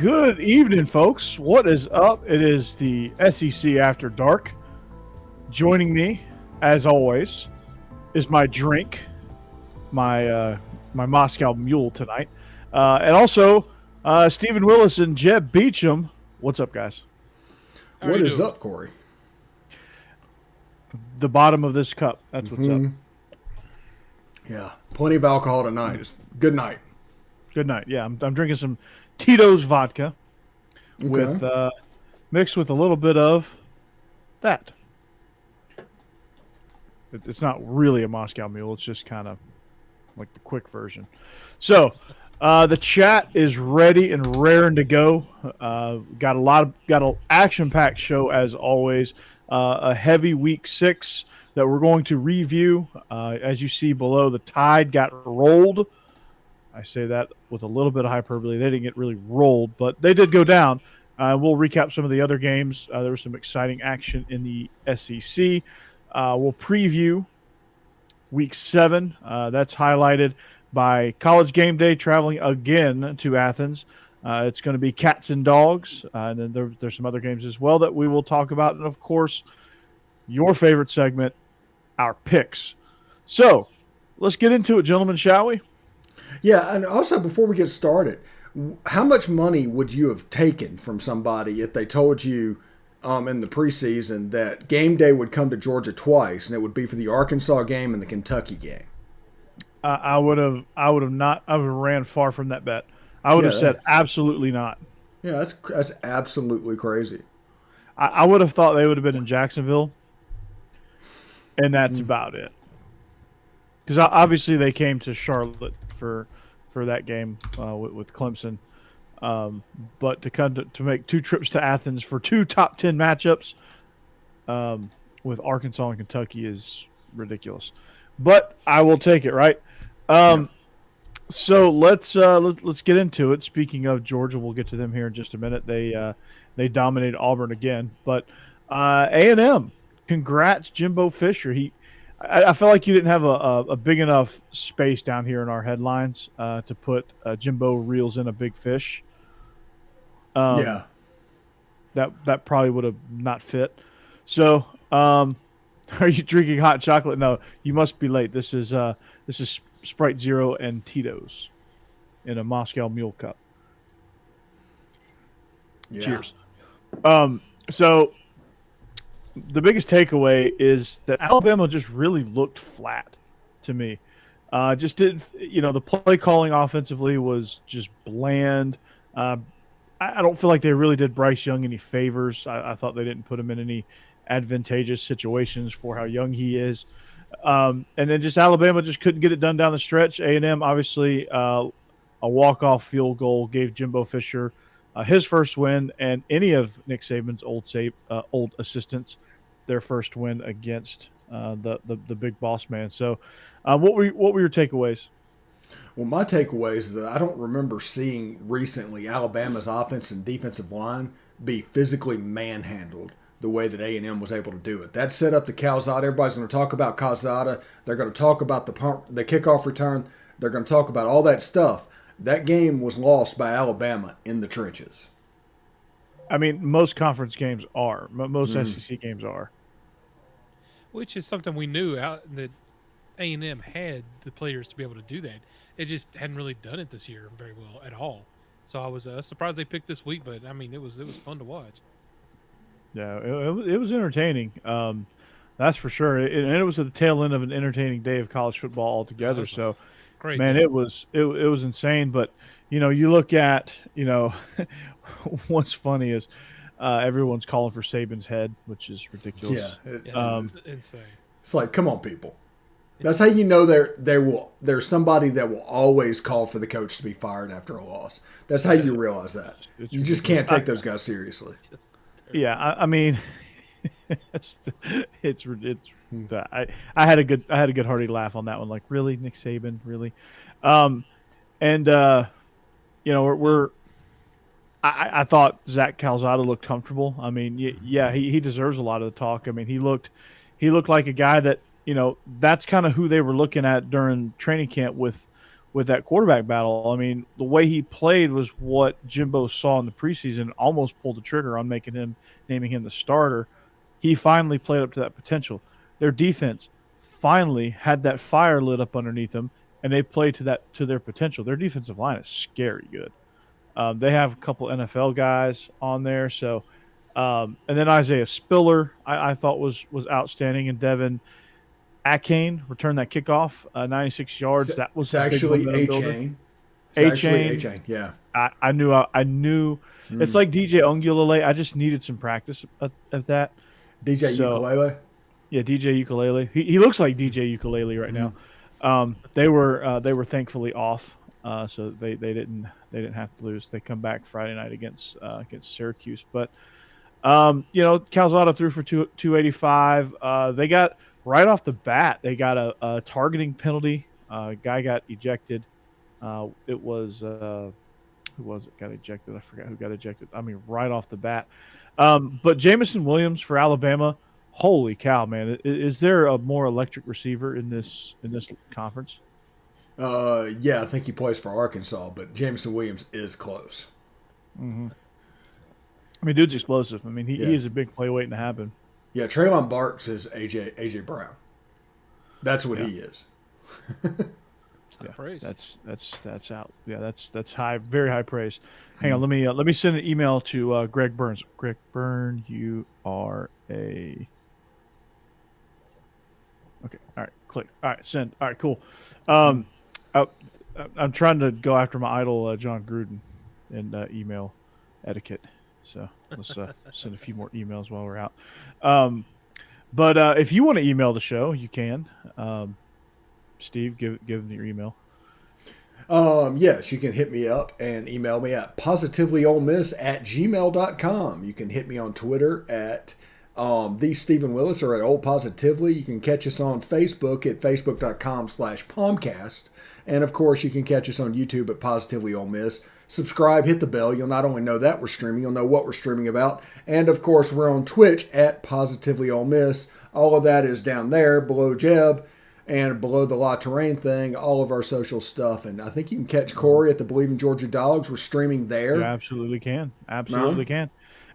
Good evening, folks. What is up? It is the SEC After Dark. Joining me, as always, is my drink, my Moscow Mule tonight, and also Stephen Willis and Jeb Beecham. What's up, guys? What is up, Corey? The bottom of this cup. That's what's up. Yeah, plenty of alcohol tonight. It's good night. Good night. Yeah, I'm drinking some Tito's vodka with mixed with a little bit of that. It's not really a Moscow Mule. It's just kind of like the quick version. So the chat is ready and raring to go. Got an action-packed show as always. A heavy week 6 that we're going to review. As you see below, the Tide got rolled. I say that with a little bit of hyperbole. They didn't get really rolled, but they did go down. We'll recap some of the other games. There was some exciting action in the SEC. We'll preview Week 7. That's highlighted by College Game Day traveling again to Athens. It's going to be Cats and Dogs. And then there's some other games as well that we will talk about. And, of course, your favorite segment, our picks. So let's get into it, gentlemen, shall we? Yeah, and also before we get started, how much money would you have taken from somebody if they told you in the preseason that game day would come to Georgia twice, and it would be for the Arkansas game and the Kentucky game? I would have ran far from that bet. I would have said absolutely not. Yeah, that's absolutely crazy. I would have thought they would have been in Jacksonville, and that's about it. Because obviously they came to Charlotte for that game with Clemson, but to come to make 2 trips to Athens for 2 top 10 matchups with Arkansas and Kentucky is ridiculous. But I will take it, right? So let's get into it. Speaking of Georgia, we'll get to them here in just a minute. They dominated Auburn again, but A&M, congrats Jimbo Fisher. I felt like you didn't have a big enough space down here in our headlines to put Jimbo reels in a big fish. That probably would have not fit. So, are you drinking hot chocolate? No, you must be late. This is Sprite Zero and Tito's in a Moscow Mule cup. Yeah. Cheers. So the biggest takeaway is that Alabama just really looked flat to me. Just didn't, the play calling offensively was just bland. I don't feel like they really did Bryce Young any favors. I thought they didn't put him in any advantageous situations for how young he is. And then just Alabama just couldn't get it done down the stretch. A&M, obviously, a walk-off field goal gave Jimbo Fisher his first win, and any of Nick Saban's old assistants their first win against the big boss man. So, what were your takeaways? Well, my takeaways is that I don't remember seeing recently Alabama's offense and defensive line be physically manhandled the way that A&M was able to do it. That set up the Calzada. Everybody's going to talk about Calzada. They're going to talk about the kickoff return. They're going to talk about all that stuff. That game was lost by Alabama in the trenches. I mean, most conference games are. Most SEC games are. Which is something we knew that A&M had the players to be able to do that. It just hadn't really done it this year very well at all. So I was surprised they picked this week, but I mean, it was fun to watch. Yeah, it was entertaining. That's for sure. And it was at the tail end of an entertaining day of college football altogether. So, great, man, it was insane. But you look at what's funny is everyone's calling for Saban's head, which is ridiculous. It's insane. It's like, come on, people. That's how you know there's somebody that will always call for the coach to be fired after a loss. That's how you realize that. You just can't take those guys seriously. Yeah, I mean, it's I had a good hearty laugh on that one. Like, really, Nick Saban, really, I thought Zach Calzada looked comfortable. I mean, yeah, he deserves a lot of the talk. I mean, he looked like a guy that that's kind of who they were looking at during training camp with with that quarterback battle. I mean, the way he played was what Jimbo saw in the preseason. Almost pulled the trigger on naming him the starter. He finally played up to that potential. Their defense finally had that fire lit up underneath them, and they played to their potential. Their defensive line is scary good. They have a couple NFL guys on there, so and then Isaiah Spiller, I thought was outstanding, and Devin Akane returned that kickoff, 96 yards. That was It's a big actually momentum A builder. Chain. It's A actually A Chain, Chain. Yeah. I knew. It's like DJ Ongulale. I just needed some practice of that. DJ So Ukulele. yeah, DJ Ukulele. He looks like DJ Ukulele right now. They were thankfully off, so they didn't have to lose. They come back Friday night against Syracuse, but Calzado threw for 285. They got right off the bat. They got a targeting penalty. Guy got ejected. It was who was it got ejected? I forgot who got ejected. I mean, right off the bat. But Jamison Williams for Alabama. Holy cow, man! Is there a more electric receiver in this conference? Yeah, I think he plays for Arkansas, but Jameson Williams is close. I mean, dude's explosive. I mean, Yeah. he is a big play waiting to happen. Yeah, Traylon Barks is AJ Brown. That's what he is. High praise. That's out. Yeah, that's high, very high praise. Hang on, let me send an email to Greg Burns. Greg Byrne, you are a okay. All right, click. All right, send. All right, cool. I, I'm trying to go after my idol, John Gruden, and email etiquette. So let's send a few more emails while we're out. But if you want to email the show, you can. Steve, give them your email. Yes, you can hit me up and email me at positivelyolemiss@gmail.com. You can hit me on Twitter at the Stephen Willis or at Old Positively. You can catch us on Facebook at facebook.com/Palmcast. And of course, you can catch us on YouTube at Positively Ole Miss. Subscribe, hit the bell. You'll not only know that we're streaming, you'll know what we're streaming about. And of course, we're on Twitch at Positively Ole Miss. All of that is down there below Jeb and below the La Terrain thing, all of our social stuff. And I think you can catch Corey at the Believe in Georgia Dogs. We're streaming there. You absolutely can. Absolutely can.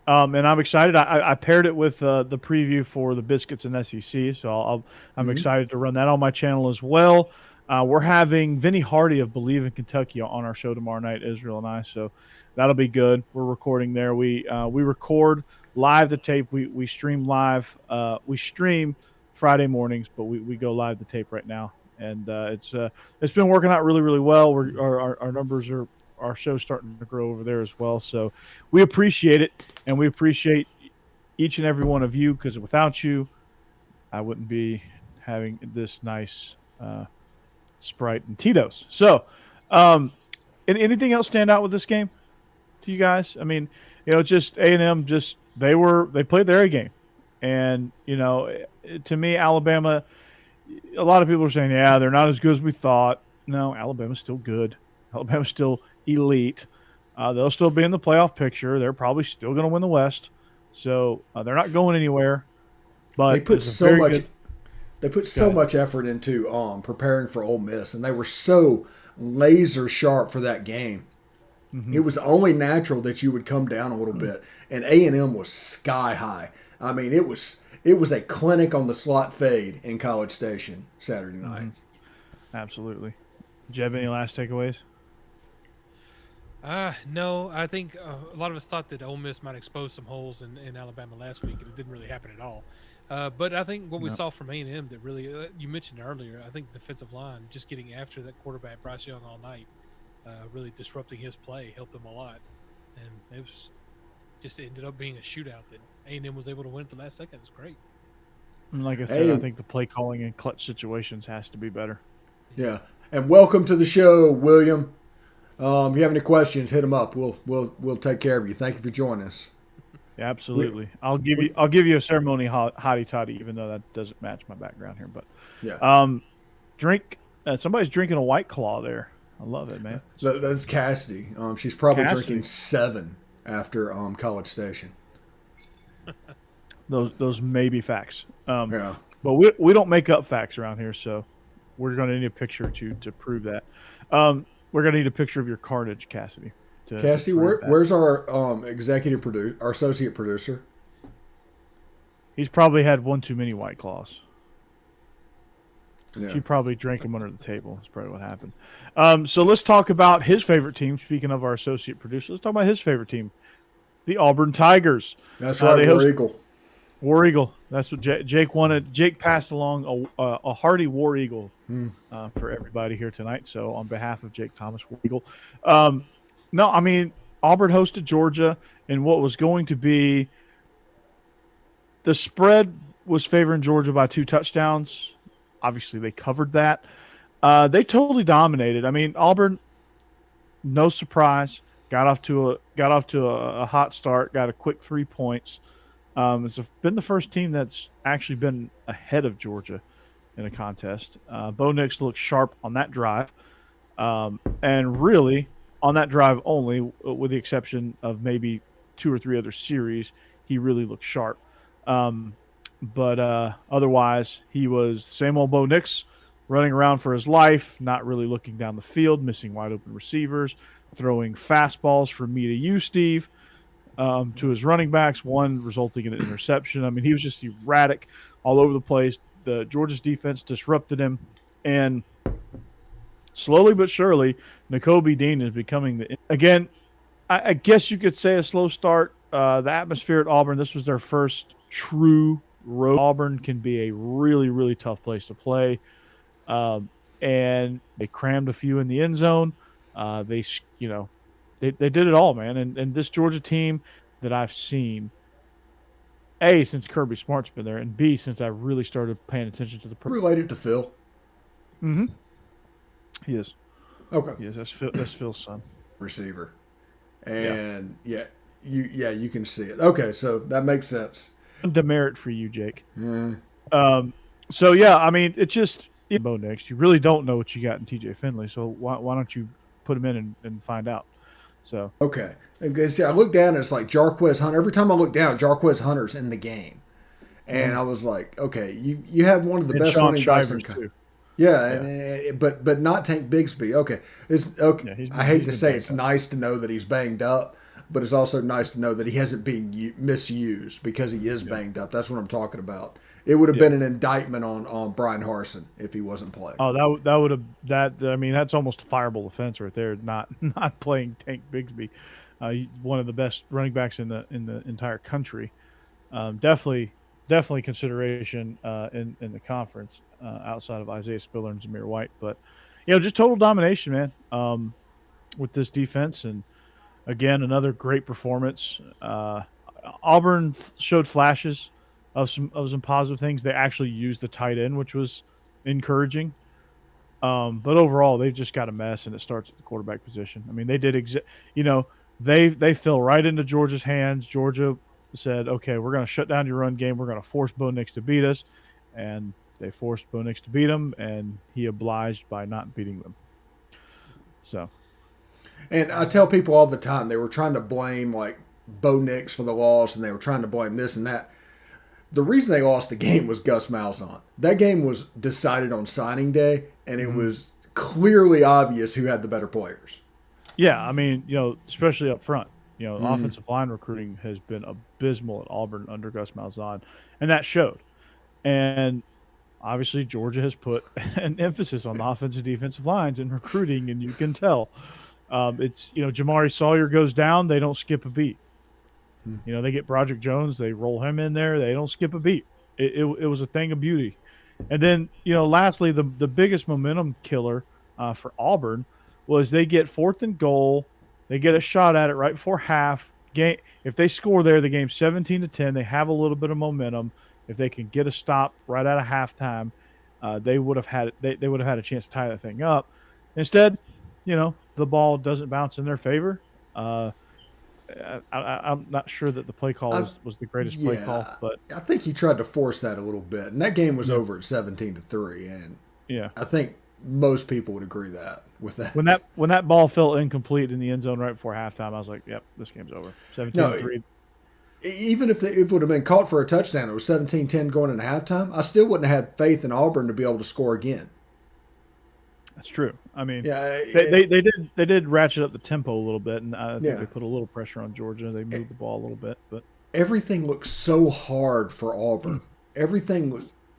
And I'm excited. I paired it with the preview for the Biscuits and SEC, so I'm excited to run that on my channel as well. We're having Vinny Hardy of Believe in Kentucky on our show tomorrow night, Israel and I, so that'll be good. We're recording there. We record live the tape. We stream live. We stream Friday mornings, but we go live the tape right now, and it's been working out really, really well. Our numbers are. Our show's starting to grow over there as well. So we appreciate it, and we appreciate each and every one of you, because without you, I wouldn't be having this nice Sprite and Tito's. So anything else stand out with this game to you guys? I mean, just A&M, they played their A game. And, to me, Alabama, a lot of people are saying, yeah, they're not as good as we thought. No, Alabama's still good. Alabama's still elite. They'll still be in the playoff picture. They're probably still going to win the West. So they're not going anywhere. But they put so much effort into preparing for Ole Miss, and they were so laser sharp for that game. Mm-hmm. It was only natural that you would come down a little bit, and A&M was sky high. I mean, it was a clinic on the slot fade in College Station Saturday night. Mm-hmm. Absolutely. Jeb, any last takeaways? No, I think a lot of us thought that Ole Miss might expose some holes in Alabama last week, and it didn't really happen at all. But I think what we saw from A&M that really, you mentioned earlier, I think defensive line, just getting after that quarterback, Bryce Young, all night, really disrupting his play, helped them a lot. And it was just ended up being a shootout that A&M was able to win at the last second. It was great. And like I said, I think the play calling in clutch situations has to be better. Yeah. And welcome to the show, William. If you have any questions, hit them up. We'll take care of you. Thank you for joining us. Yeah, absolutely. I'll give you a ceremony hottie toddy, even though that doesn't match my background here. But yeah, drink. Somebody's drinking a White Claw there. I love it, man. That's Cassidy. She's probably drinking 7 after College Station. Those may be facts. Yeah. But we don't make up facts around here, so we're going to need a picture to prove that. We're going to need a picture of your carnage, Cassidy. To Cassie, prove that. where's our executive producer, our associate producer? He's probably had one too many White Claws. Yeah. She probably drank him under the table. That's probably what happened. So let's talk about his favorite team. Speaking of our associate producer, let's talk about his favorite team, the Auburn Tigers. That's right, they War host Eagle. War Eagle. That's what Jake wanted. Jake passed along a hearty War Eagle for everybody here tonight. So on behalf of Jake Thomas, War Eagle. No, I mean, Auburn hosted Georgia in what was going to be the spread was favoring Georgia by 2 touchdowns. Obviously, they covered that. They totally dominated. I mean, Auburn, no surprise, got off to a hot start. Got a quick 3 points. It's been the first team that's actually been ahead of Georgia in a contest. Bo Nix looked sharp on that drive, and really on that drive only, with the exception of maybe 2 or 3 other series, he really looked sharp. But otherwise, he was same old Bo Nix, running around for his life, not really looking down the field, missing wide open receivers, throwing fastballs from me to you, Steve, to his running backs, one resulting in an interception. I mean, he was just erratic all over the place. The Georgia's defense disrupted him, and slowly but surely, Nakobe Dean is becoming again, I guess you could say a slow start. The atmosphere at Auburn, this was their first true road. Auburn can be a really, really tough place to play. And they crammed a few in the end zone. They did it all, man. And this Georgia team that I've seen, A, since Kirby Smart's been there, and B, since I really started paying attention to the Related to Phil. Mm-hmm. He is. Okay. Yes, that's Phil's son. Receiver. And you can see it. Okay, so that makes sense. Demerit for you, Jake. So yeah, I mean, it's just Bo Nix. You really don't know what you got in TJ Finley, so why don't you put him in and find out? So okay, and see, I look down and it's like Jarquez Hunter. Every time I look down, Jarquez Hunter's in the game, and I was like, okay, you have one of the best Sean running backs in too. Yeah. But not Tank Bigsby. Okay, it's okay. Yeah, I hate to say it's nice to know that he's banged up, but it's also nice to know that he hasn't been misused because he is banged up. That's what I'm talking about. It would have been an indictment on Brian Harsin if he wasn't playing. Oh, that would have I mean, that's almost a fireable offense right there. Not playing Tank Bigsby, one of the best running backs in the entire country. Definitely consideration in the conference outside of Isaiah Spiller and Zamir White. But just total domination, man. With this defense, and again, another great performance. Auburn showed flashes of some positive things. They actually used the tight end, which was encouraging. But overall, they've just got a mess, and it starts at the quarterback position. I mean, they did they fell right into Georgia's hands. Georgia said, "Okay, we're going to shut down your run game. We're going to force Bo Nix to beat us," and they forced Bo Nix to beat him, and he obliged by not beating them. So. And I tell people all the time, they were trying to blame like Bo Nix for the loss, and they were trying to blame this and that. The reason they lost the game was Gus Malzahn. That game was decided on signing day, and it was clearly obvious who had the better players. Yeah, I mean, especially up front. Offensive line recruiting has been abysmal at Auburn under Gus Malzahn, and that showed. And obviously, Georgia has put an emphasis on the offensive defensive lines in recruiting, and you can tell. It's Jamari Sawyer goes down, they don't skip a beat. They get Broderick Jones, they roll him in there, they don't skip a beat. It was a thing of beauty. And then lastly, the biggest momentum killer for Auburn was they get 4th and goal, they get a shot at it right before half. If they score there, the game's 17-10. They have a little bit of momentum. If they can get a stop right out of halftime, they would have had a chance to tie that thing up. Instead, the ball doesn't bounce in their favor. I'm not sure that the play call was the greatest play call, but I think he tried to force that a little bit, and that game was over at 17-3, and I think most people would agree with that. When that ball fell incomplete in the end zone right before halftime, I was like, "Yep, this game's over." 17-3. Even if it would have been caught for a touchdown, it was 17-10 going into halftime. I still wouldn't have had faith in Auburn to be able to score again. That's true. I mean, Yeah, they did ratchet up the tempo a little bit, and I think yeah. they put a little pressure on Georgia. They moved the ball a little bit, but Everything looked so hard for Auburn. Everything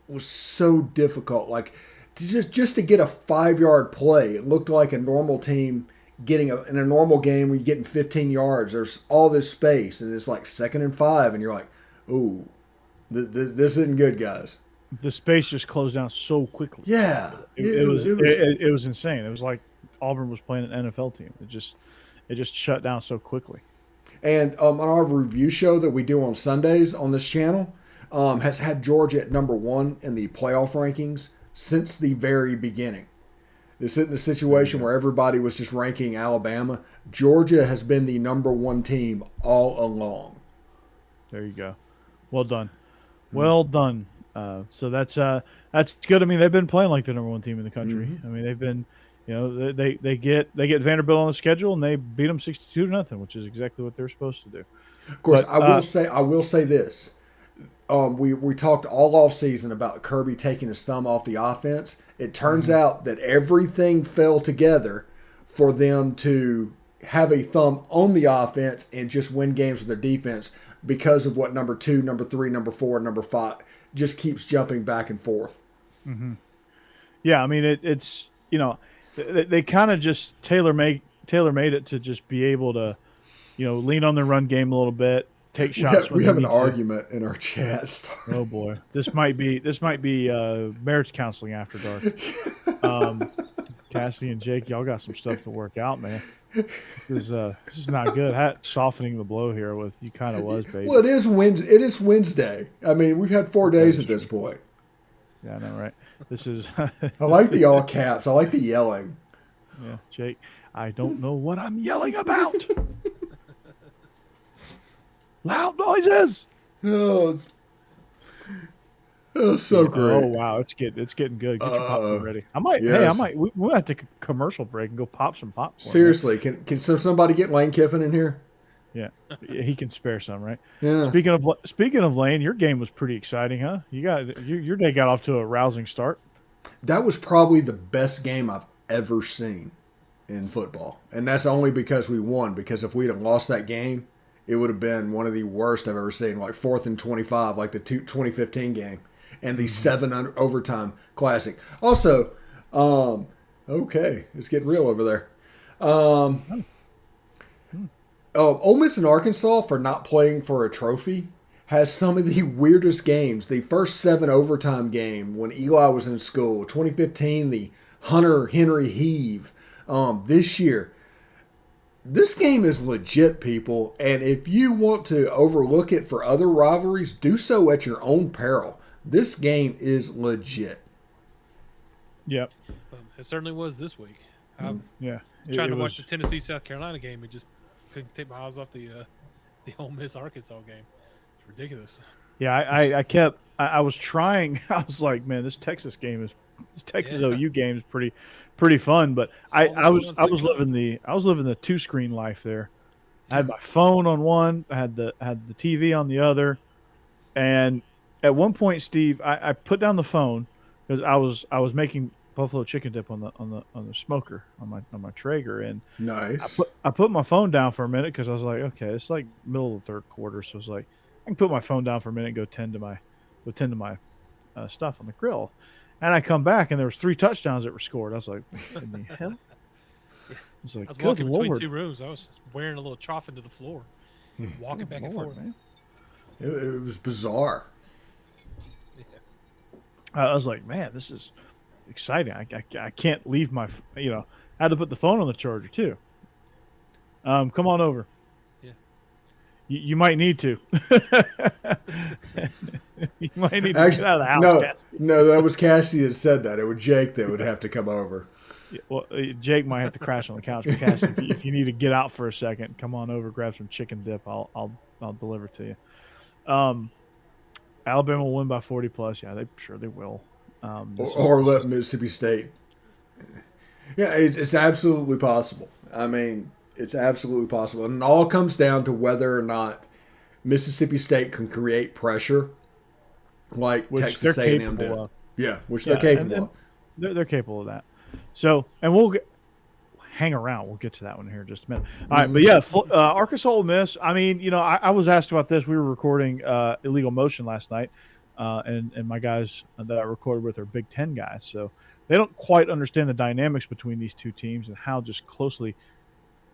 was so difficult. Like just to get a 5 yard play, it looked like a normal team getting in a normal game where you're getting 15 yards. There's all this space, and it's like 2nd and 5, and you're like, ooh, this isn't good, guys. the space just closed down so quickly. Yeah, It was insane. It was like Auburn was playing an NFL team. It just shut down so quickly. And on our review show that we do on Sundays on this channel, has had Georgia at #1 in the playoff rankings since the very beginning. This isn't a situation where everybody was just ranking Alabama. Georgia has been the #1 team all along. There you go. Well done. Well done. So that's good. I mean, they've been playing like the #1 team in the country. I mean, they've been, they get Vanderbilt on the schedule and they beat them 62-0, which is exactly what they're supposed to do. Of course, But, I will say this. We talked all off season about Kirby taking his thumb off the offense. It turns out that everything fell together for them to have a thumb on the offense and just win games with their defense because of what number 2, number 3, number 4, number 5 just keeps jumping back and forth. Yeah, I mean, it's they kind of just tailor made it to just be able to, lean on the run game a little bit. Take shots. We have an argument in our chat. Oh boy, this might be marriage counseling after dark. Cassidy and Jake, y'all got some stuff to work out, man. This is not good. Softening the blow here with you kind of was, baby. Well, it is Wednesday. I mean, we've had 4 days at this point. Yeah, I know, right? This is. I like the all caps. I like the yelling. Yeah, Jake. I don't know what I'm yelling about. Loud noises. Oh, so great. Oh wow, it's getting good. Get your popcorn ready. We might have to take a commercial break and go pop some popcorn. Seriously, right? Can somebody get Lane Kiffin in here? Yeah, he can spare some, right? Yeah. Speaking of Lane, your game was pretty exciting, huh? Your day got off to a rousing start. That was probably the best game I've ever seen in football, and that's only because we won. Because if we'd have lost that game, it would have been one of the worst I've ever seen, like 4th and 25, like the 2015 game, and the 7 overtime classic. Also, okay, it's getting real over there. Ole Miss and Arkansas, for not playing for a trophy, has some of the weirdest games. The first 7 overtime game when Eli was in school, 2015, the Hunter Henry heave. This year, this game is legit, people, and if you want to overlook it for other rivalries, do so at your own peril. This game is legit. Yep. It certainly was this week. I'm Yeah. trying to watch the Tennessee-South Carolina game and just couldn't take my eyes off the Ole Miss-Arkansas game. It's ridiculous. Yeah, I was trying. I was like, man, this Texas OU game is pretty fun. But I was living the 2-screen life there. I had my phone on one, I had the TV on the other, and at one point, Steve, I put down the phone because I was making buffalo chicken dip on the smoker on my Traeger, and nice. I put my phone down for a minute because I was like, okay, it's like middle of the 3rd quarter, so it's like I can put my phone down for a minute and go tend to my stuff on the grill. And I come back and there was 3 touchdowns that were scored. I was like, what in the hell? It's like, I was good walking between Lord. 2 rooms. I was wearing a little trough into the floor, walking back and forth. Man. It was bizarre. Yeah. I was like, man, this is exciting. I can't leave my, I had to put the phone on the charger too. Come on over. Yeah. You might need to. You might need to Actually, get out of the house. No, that was Cassie that said that. It was Jake that would have to come over. Yeah, well, Jake might have to crash on the couch. But Cassie, if you need to get out for a second, come on over, grab some chicken dip. I'll deliver to you. Alabama will win by 40 plus. Yeah, they will. Or let Mississippi State. Yeah, it's absolutely possible. I mean, it's absolutely possible. And it all comes down to whether or not Mississippi State can create pressure like Which Texas A&M did. Yeah, which they're capable of. They're capable of that. So, and we'll hang around. We'll get to that one here in just a minute. All right, but yeah, Arkansas Ole Miss. I mean, I was asked about this. We were recording Illegal Motion last night, and my guys that I recorded with are Big Ten guys, so they don't quite understand the dynamics between these two teams and how just closely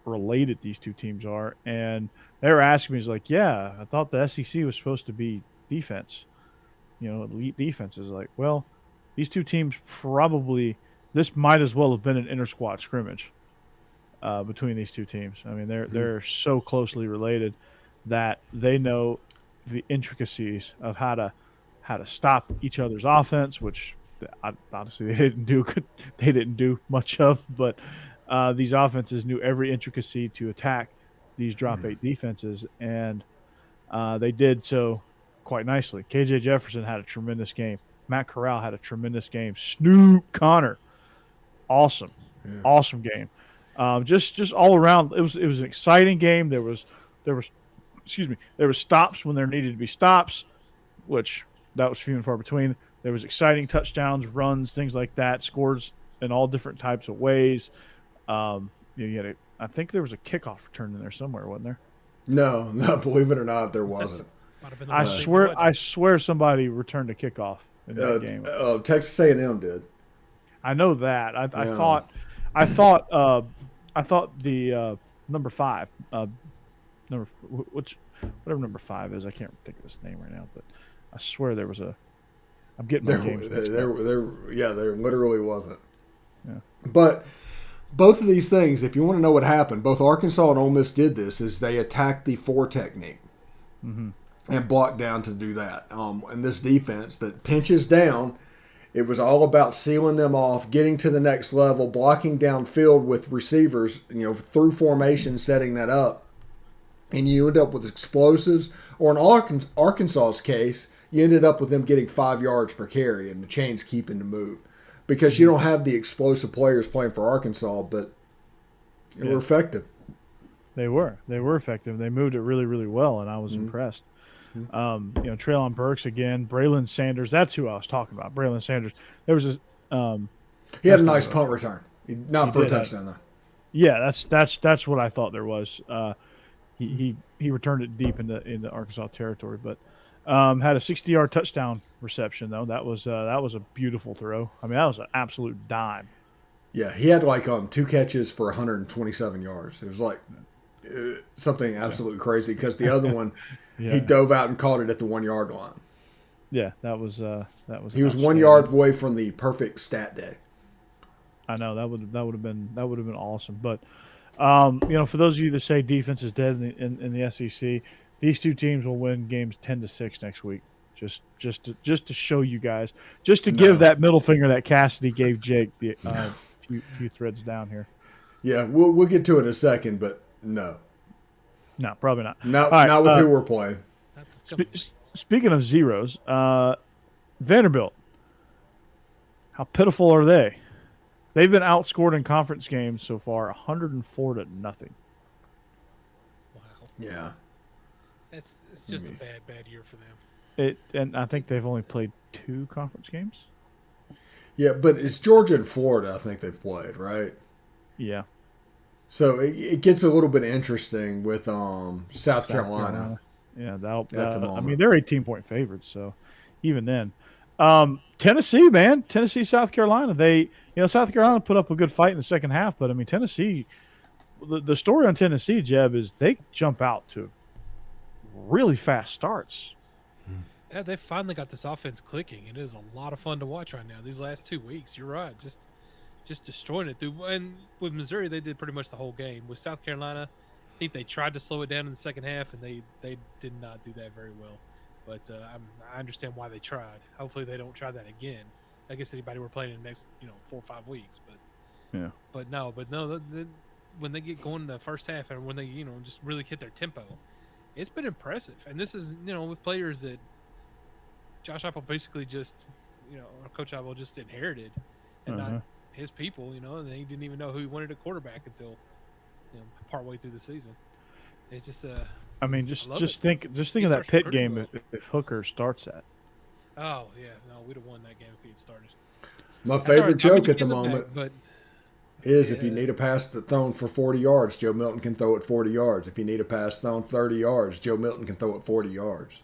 related these two teams are. And they were asking me, "Is like, yeah, I thought the SEC was supposed to be defense, elite defenses." Like, well, these two teams probably this might as well have been an inter squad scrimmage between these two teams. I mean, they're so closely related that they know the intricacies of how to stop each other's offense, which honestly they didn't do much of, but these offenses knew every intricacy to attack these drop eight defenses, and they did so quite nicely. KJ Jefferson had a tremendous game. Matt Corral had a tremendous game. Snoop Connor, awesome game. Just all around, it was an exciting game. There was stops when there needed to be stops, which that was few and far between. There was exciting touchdowns, runs, things like that, scores in all different types of ways. I think there was a kickoff return in there somewhere, wasn't there? No, believe it or not, there wasn't. I swear somebody returned a kickoff in that game. Texas A&M did. I know that. I thought the number 5, whatever number 5 is, I can't think of his name right now, but I swear there was a. I'm getting my games mixed up. There literally wasn't. Yeah. But both of these things, if you want to know what happened, both Arkansas and Ole Miss did this, is they attacked the 4 technique and blocked down to do that. And this defense that pinches down, it was all about sealing them off, getting to the next level, blocking downfield with receivers, through formation, setting that up. And you end up with explosives, or in Arkansas's case, you ended up with them getting 5 yards per carry and the chains keeping to move. Because you don't have the explosive players playing for Arkansas, but they were effective. They were effective. They moved it really, really well, and I was impressed. Traylon Burks again, Braylon Sanders. That's who I was talking about. Braylon Sanders. There was he had a nice punt return, not for a touchdown though. Yeah, that's what I thought there was. He returned it deep into Arkansas territory, but had a 60-yard touchdown reception though. That was a beautiful throw. I mean, that was an absolute dime. Yeah, he had 2 catches for 127 yards. It was something absolutely crazy because the other one he dove out and caught it at the 1 yard line. Yeah, that was. He was 1 yard away from the perfect stat day. I know that would have been awesome, but for those of you that say defense is dead in the SEC, these two teams will win games 10-6 next week. Just to show you guys, just to give that middle finger that Cassidy gave Jake the few threads down here. Yeah, we'll get to it in a second, but no, probably not. Not with who we're playing. Speaking of zeros, Vanderbilt, how pitiful are they? They've been outscored in conference games so far, 104-0. Wow. Yeah. It's just a bad year for them. And I think they've only played 2 conference games. Yeah, but it's Georgia and Florida I think they've played, right? Yeah. So it gets a little bit interesting with South Carolina. Yeah, I mean, they're 18-point favorites, so even then. Tennessee, man. Tennessee, South Carolina. South Carolina put up a good fight in the second half, but I mean, Tennessee, the story on Tennessee, Jeb, is they jump out to really fast starts. Yeah, they finally got this offense clicking. It is a lot of fun to watch right now. These last 2 weeks, you're right, just destroying it through. And with Missouri, they did pretty much the whole game. With South Carolina, I think they tried to slow it down in the second half, and they did not do that very well. But I understand why they tried. Hopefully, they don't try that again. I guess anybody we're playing in the next 4 or 5 weeks. But yeah. But no. When they get going in the first half, and when they just really hit their tempo, it's been impressive. And this is with players that Josh Apple basically just or Coach Apple just inherited, and not his people. And he didn't even know who he wanted a quarterback until partway through the season. It's just I mean, just think of that Pitt game if Hooker starts that. Oh yeah, no, we'd have won that game if he had started. My That's all right. favorite I mean, joke you at the give it back, moment but is if you yeah, need a pass thrown for 40 yards, Joe Milton can throw it 40 yards. If you need a pass thrown 30 yards, Joe Milton can throw it 40 yards.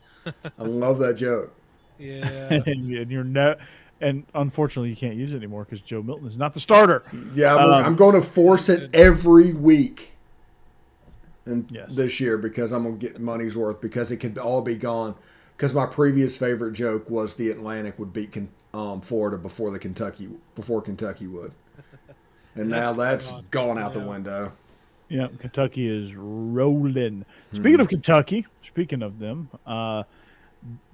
I love that joke. yeah. And you're no, and unfortunately you can't use it anymore because Joe Milton is not the starter. Yeah, Um, I'm going to force Thank it goodness. every week yes. this year because I'm going to get money's worth because it could all be gone. Because my previous favorite joke was the Atlantic would beat Florida before Kentucky would, and And that's now been that's gone. gone out the Yeah. window. Yeah, Kentucky is rolling. Speaking of Kentucky, speaking of them,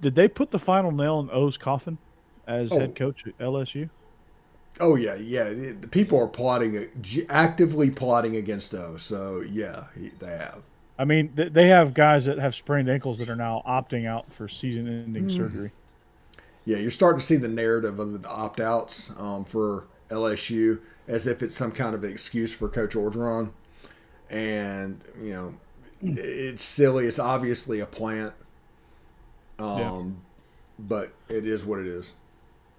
did they put the final nail in O's coffin as head Oh, coach at LSU? oh yeah, yeah. The people are plotting, actively plotting against O. So yeah, they have. I mean, they have guys that have sprained ankles that are now opting out for season-ending surgery. Yeah, you're starting to see the narrative of the opt-outs for LSU as if it's some kind of excuse for Coach Orgeron, and it's silly. It's obviously a plant, Yeah, but it is what it is.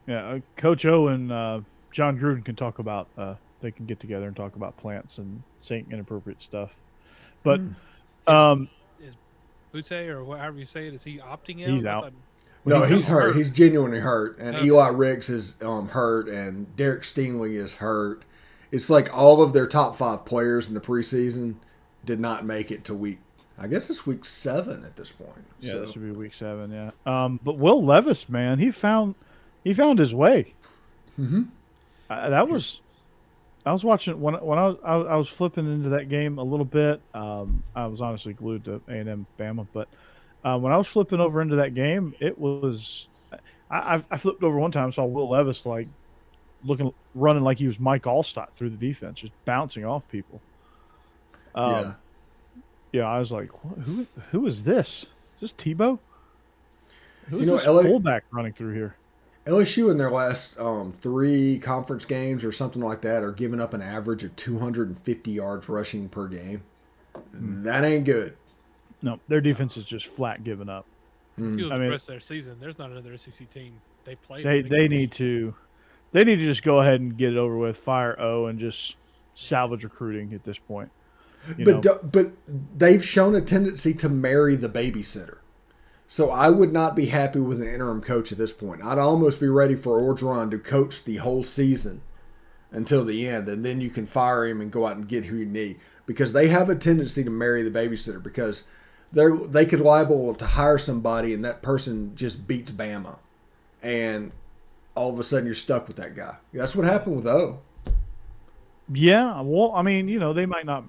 yeah. Coach O and John Gruden can talk about. They can get together and talk about plants and saying inappropriate stuff. But Is um, is Butte or however you say it? Is he opting he's out? I out. thought. No, He's he's out. hurt. He's genuinely hurt, and Okay. Eli Ricks is hurt, and Derek Stingley is hurt. It's like all of their top 5 players in the preseason did not make it to week. I guess it's week 7 at this point. Yeah, So this would be week 7. Yeah. But Will Levis, man, he found his way. That was I was watching when I was flipping into that game a little bit. I was honestly glued to A&M Bama, but when I was flipping over into that game, it was I flipped over one time, saw Will Levis like running like he was Mike Allstott through the defense, just bouncing off people. yeah, Um, yeah, I was like, who is this? Is this Tebow? Who you is know this LA, fullback running through here? LSU in their last 3 conference games or something like that are giving up an average of 250 yards rushing per game. That ain't good. No, their defense is just flat giving up. If you look I at the mean, rest of their season, there's not another SEC team they play. they they need to they need to just go ahead and get it over with, fire O, and just salvage recruiting at this point. You But know, but they've shown a tendency to marry the babysitter. So I would not be happy with an interim coach at this point. I'd almost be ready for Orgeron to coach the whole season until the end, and then you can fire him and go out and get who you need because they have a tendency to marry the babysitter because they could liable to hire somebody and that person just beats Bama, and all of a sudden you're stuck with that guy. That's what happened with O. yeah. Well, I mean, they might not.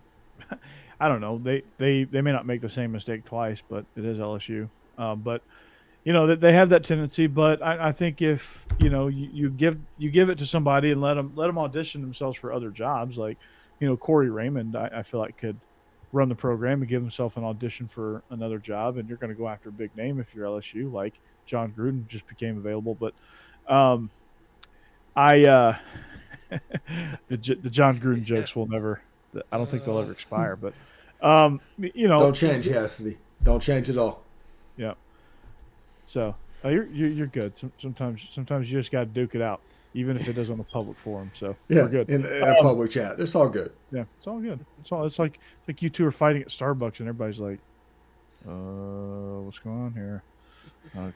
I don't know. They may not make the same mistake twice, but it is LSU. But that they have that tendency. But I think if you give it to somebody and let them audition themselves for other jobs, like Corey Raymond, I feel like could run the program and give himself an audition for another job, and you're going to go after a big name if you're LSU, like John Gruden just became available. But um, I the John Gruden Yeah. jokes will never. I don't think they'll Uh, ever expire. But Don't change, Cassidy. Don't change at all. yeah. So you're good. Sometimes you just got to duke it out, even if it is on a public forum. So Yeah, we're good. in a public chat. It's all good. Yeah, it's all good. It's like you two are fighting at Starbucks and everybody's like, what's going on here?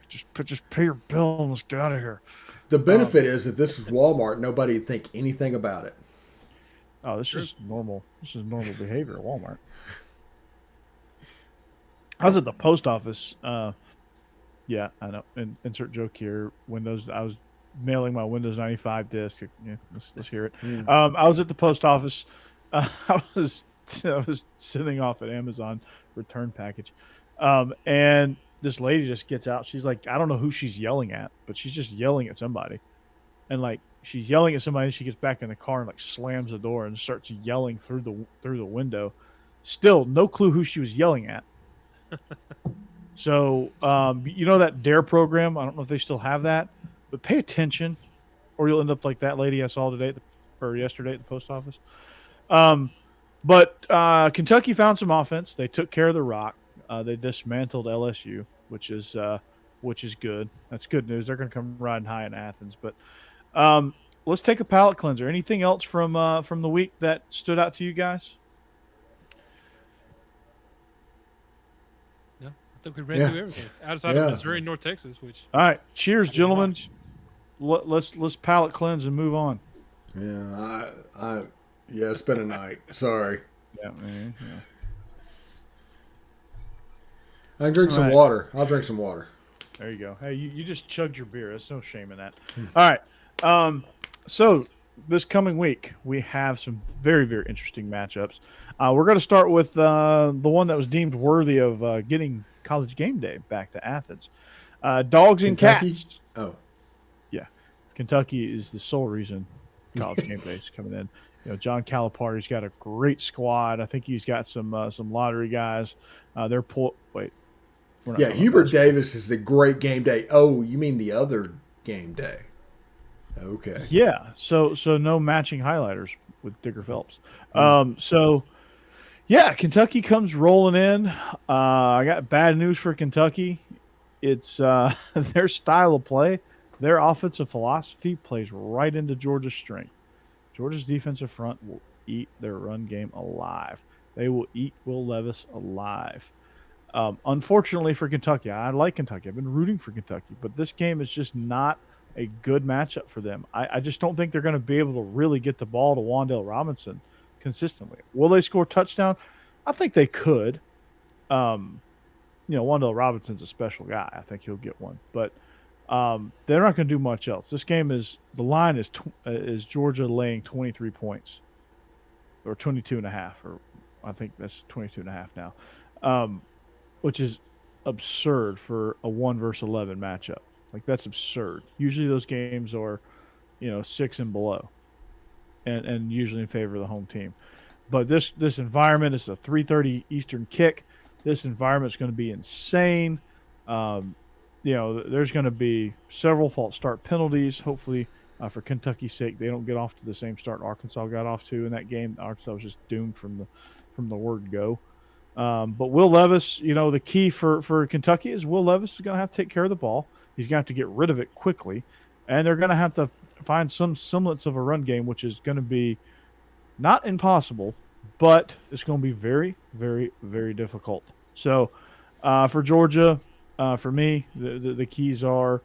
Just pay your bill and let's get out of here. The benefit is if this is Walmart, nobody would think anything about it. Oh, this is normal. This is normal behavior at Walmart. I was at the post office. Yeah, I know. Insert joke here. Windows. I was mailing my Windows 95 disk. Yeah, let's hear it. I was at the post office. I was sending off an Amazon return package, and this lady just gets out. She's like, I don't know who she's yelling at, but she's just yelling at somebody, and like she's yelling at somebody. And she gets back in the car and like slams the door and starts yelling through the window. Still, no clue who she was yelling at. So, that DARE program, I don't know if they still have that, but pay attention or you'll end up like that lady I saw today or yesterday at the post office. But Kentucky found some offense. They took care of the rock. They dismantled LSU, which is good. That's good news. They're going to come riding high in Athens. But let's take a palate cleanser. Anything else from the week that stood out to you guys? No, I think we ran Yeah. through everything outside of Yeah. Missouri and North Texas, which All right, cheers, I didn't gentlemen. watch. Let's palate cleanse and move on. Yeah, yeah, it's been a night. Sorry. Yeah, man. Yeah. I can drink All some right. water. I'll drink some water. There you go. Hey, you just chugged your beer. There's no shame in that. All right. So this coming week we have some very very interesting matchups. We're going to start with the one that was deemed worthy of getting College Game Day back to Athens. Dogs and Kentucky? cats. Oh. Yeah, Kentucky is the sole reason College Game Day is coming in. John Calipari's got a great squad. I think he's got some lottery guys. They're wait. We're not Yeah, talking Hubert about Davis is a great game day. Oh, you mean the other game day? Okay. Yeah, so no matching highlighters with Digger Phelps. Yeah, Kentucky comes rolling in. I got bad news for Kentucky. It's their style of play, their offensive philosophy plays right into Georgia's strength. Georgia's defensive front will eat their run game alive. They will eat Will Levis alive. Unfortunately for Kentucky, I like Kentucky. I've been rooting for Kentucky, but this game is just not a good matchup for them. I just don't think they're going to be able to really get the ball to Wan'Dale Robinson consistently. Will they score a touchdown? I think they could. Wan'Dale Robinson's a special guy. I think he'll get one, but they're not going to do much else. This game the line is Georgia laying 23 points or 22 and a half, or I think that's 22 and a half now. Which is absurd for a 1 versus 11 matchup. Like, that's absurd. Usually those games are, 6 and below, and usually in favor of the home team. But this environment is a 3:30 Eastern kick. This environment is going to be insane. There's going to be several false start penalties. Hopefully, for Kentucky's sake, they don't get off to the same start Arkansas got off to in that game. Arkansas was just doomed from the word go. But Will Levis, the key for Kentucky is Will Levis is going to have to take care of the ball. He's going to have to get rid of it quickly. And they're going to have to find some semblance of a run game, which is going to be not impossible, but it's going to be very, very, very difficult. So for Georgia, for me, the keys are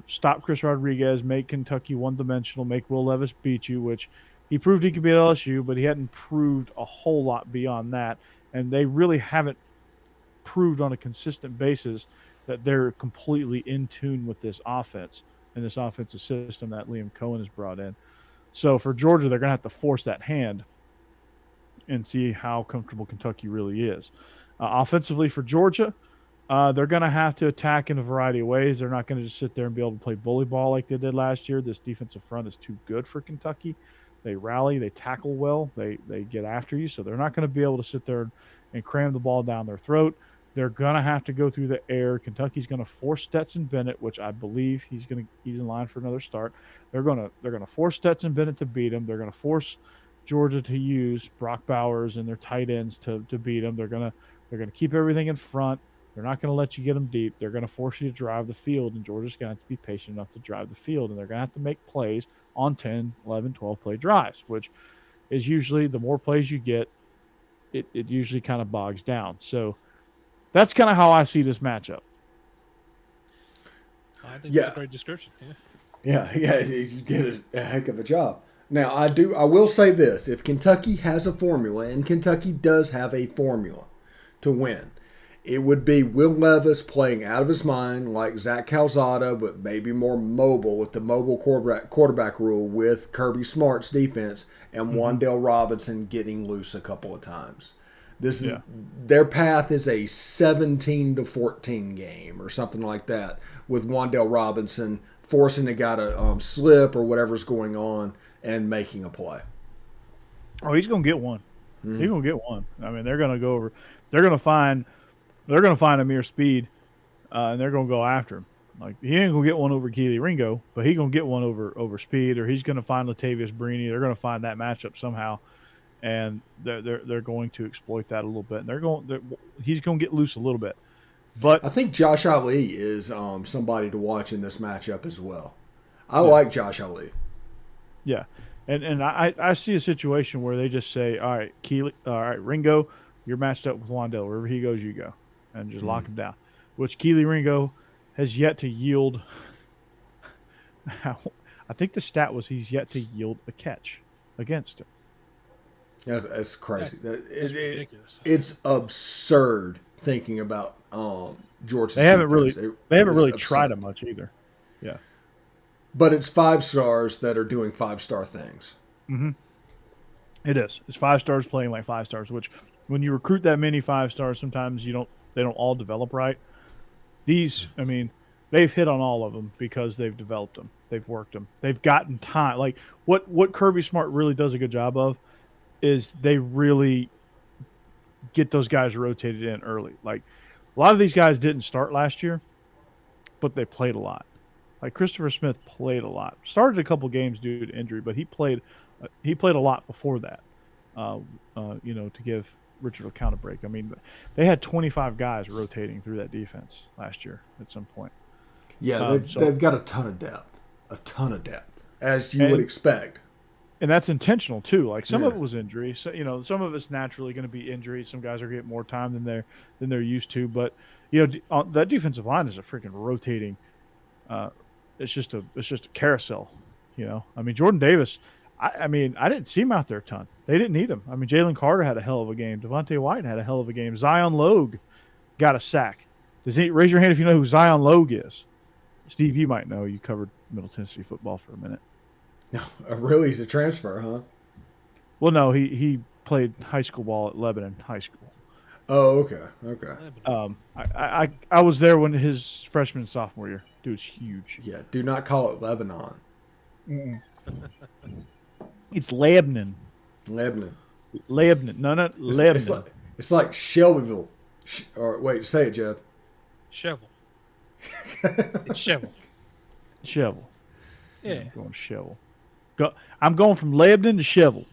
stop Chris Rodriguez, make Kentucky one-dimensional, make Will Levis beat you, which he proved he could beat LSU, but he hadn't proved a whole lot beyond that. And they really haven't proved on a consistent basis that they're completely in tune with this offense and this offensive system that Liam Cohen has brought in. So for Georgia, they're going to have to force that hand and see how comfortable Kentucky really is. Offensively for Georgia, they're going to have to attack in a variety of ways. They're not going to just sit there and be able to play bully ball like they did last year. This defensive front is too good for Kentucky. They rally, they tackle well, they get after you, so they're not going to be able to sit there and cram the ball down their throat. They're going to have to go through the air. Kentucky's going to force Stetson Bennett, which I believe he's in line for another start. They're going to force Stetson Bennett to beat him. They're going to force Georgia to use Brock Bowers and their tight ends to beat him. They're going to keep everything in front. They're not going to let you get them deep. They're going to force you to drive the field, and Georgia's going to have to be patient enough to drive the field, and they're going to have to make plays on 10, 11, 12-play drives, which is usually the more plays you get, it usually kind of bogs down. So that's kind of how I see this matchup. I think that's a great description. Yeah, you did a heck of a job. Now, I will say this. If Kentucky has a formula, and Kentucky does have a formula to win, it would be Will Levis playing out of his mind like Zach Calzada, but maybe more mobile with the mobile quarterback rule with Kirby Smart's defense and Wan'Dale Robinson getting loose a couple of times. Their path is a 17-14 game or something like that with Wan'Dale Robinson forcing a guy to slip or whatever's going on and making a play. Oh, he's going to get one. He's going to get one. I mean, they're going to go over. They're going to find Amir Speed, and they're going to go after him. Like, he ain't going to get one over Keely Ringo, but he's going to get one over Speed, or he's going to find Latavius Brini. They're going to find that matchup somehow, and they're going to exploit that a little bit. And he's going to get loose a little bit. But I think Josh Ali is somebody to watch in this matchup as well. I like Josh Ali. Yeah, and I see a situation where they just say, all right, Keely, all right, Ringo, you're matched up with Wandell. Wherever he goes, you go, and just lock him down. Which Keely Ringo has yet to yield. I think the stat was he's yet to yield a catch against him. That's crazy. That's ridiculous. It's absurd thinking about Georgia's They haven't defense. they haven't really It's tried absurd. it much either. Yeah, But it's 5-stars that are doing 5-star things. it is. It's 5 stars playing like 5 stars. Which when you recruit that many 5 stars, sometimes they don't all develop right. These, I mean, they've hit on all of them because they've developed them. They've worked them. They've gotten time. Like what Kirby Smart really does a good job of is they really get those guys rotated in early. Like a lot of these guys didn't start last year, but they played a lot. Like Christopher Smith played a lot. Started a couple games due to injury, but he played a lot before that. To give Richard LeCount a break. I mean, they had 25 guys rotating through that defense last year at some point. Yeah, they've got a ton of depth, as you would expect. And that's intentional too. Like some of it was injury. So some of it's naturally going to be injury. Some guys are getting more time than they're used to. But that defensive line is a freaking rotating. It's just a carousel. I mean, Jordan Davis. I didn't see him out there a ton. They didn't need him. I mean, Jalen Carter had a hell of a game. Devontae White had a hell of a game. Zion Logue got a sack. Raise your hand if you know who Zion Logue is? Steve, you might know. You covered Middle Tennessee football for a minute. No, really, he's a transfer, huh? Well, no, he played high school ball at Lebanon High School. Oh, okay. I was there when his freshman and sophomore year. Dude's huge. Yeah, do not call it Lebanon. It's Lebanon. Lebanon. No, not Lebanon. It's like Shelbyville. Or wait, say it, Jeb. Shovel. It's shovel. Shovel. Yeah. I'm going shovel. I'm going from Lebanon to shovel.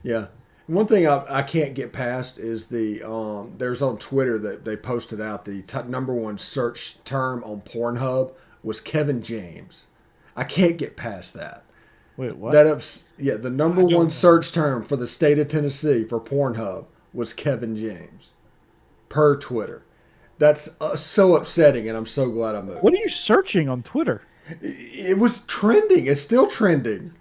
Yeah. One thing I can't get past is there's on Twitter that they posted out the number one search term on Pornhub was Kevin James. I can't get past that. Wait, what? The number one search term for the state of Tennessee for Pornhub was Kevin James, per Twitter. That's so upsetting, and I'm so glad I moved. What are you searching on Twitter? It was trending. It's still trending.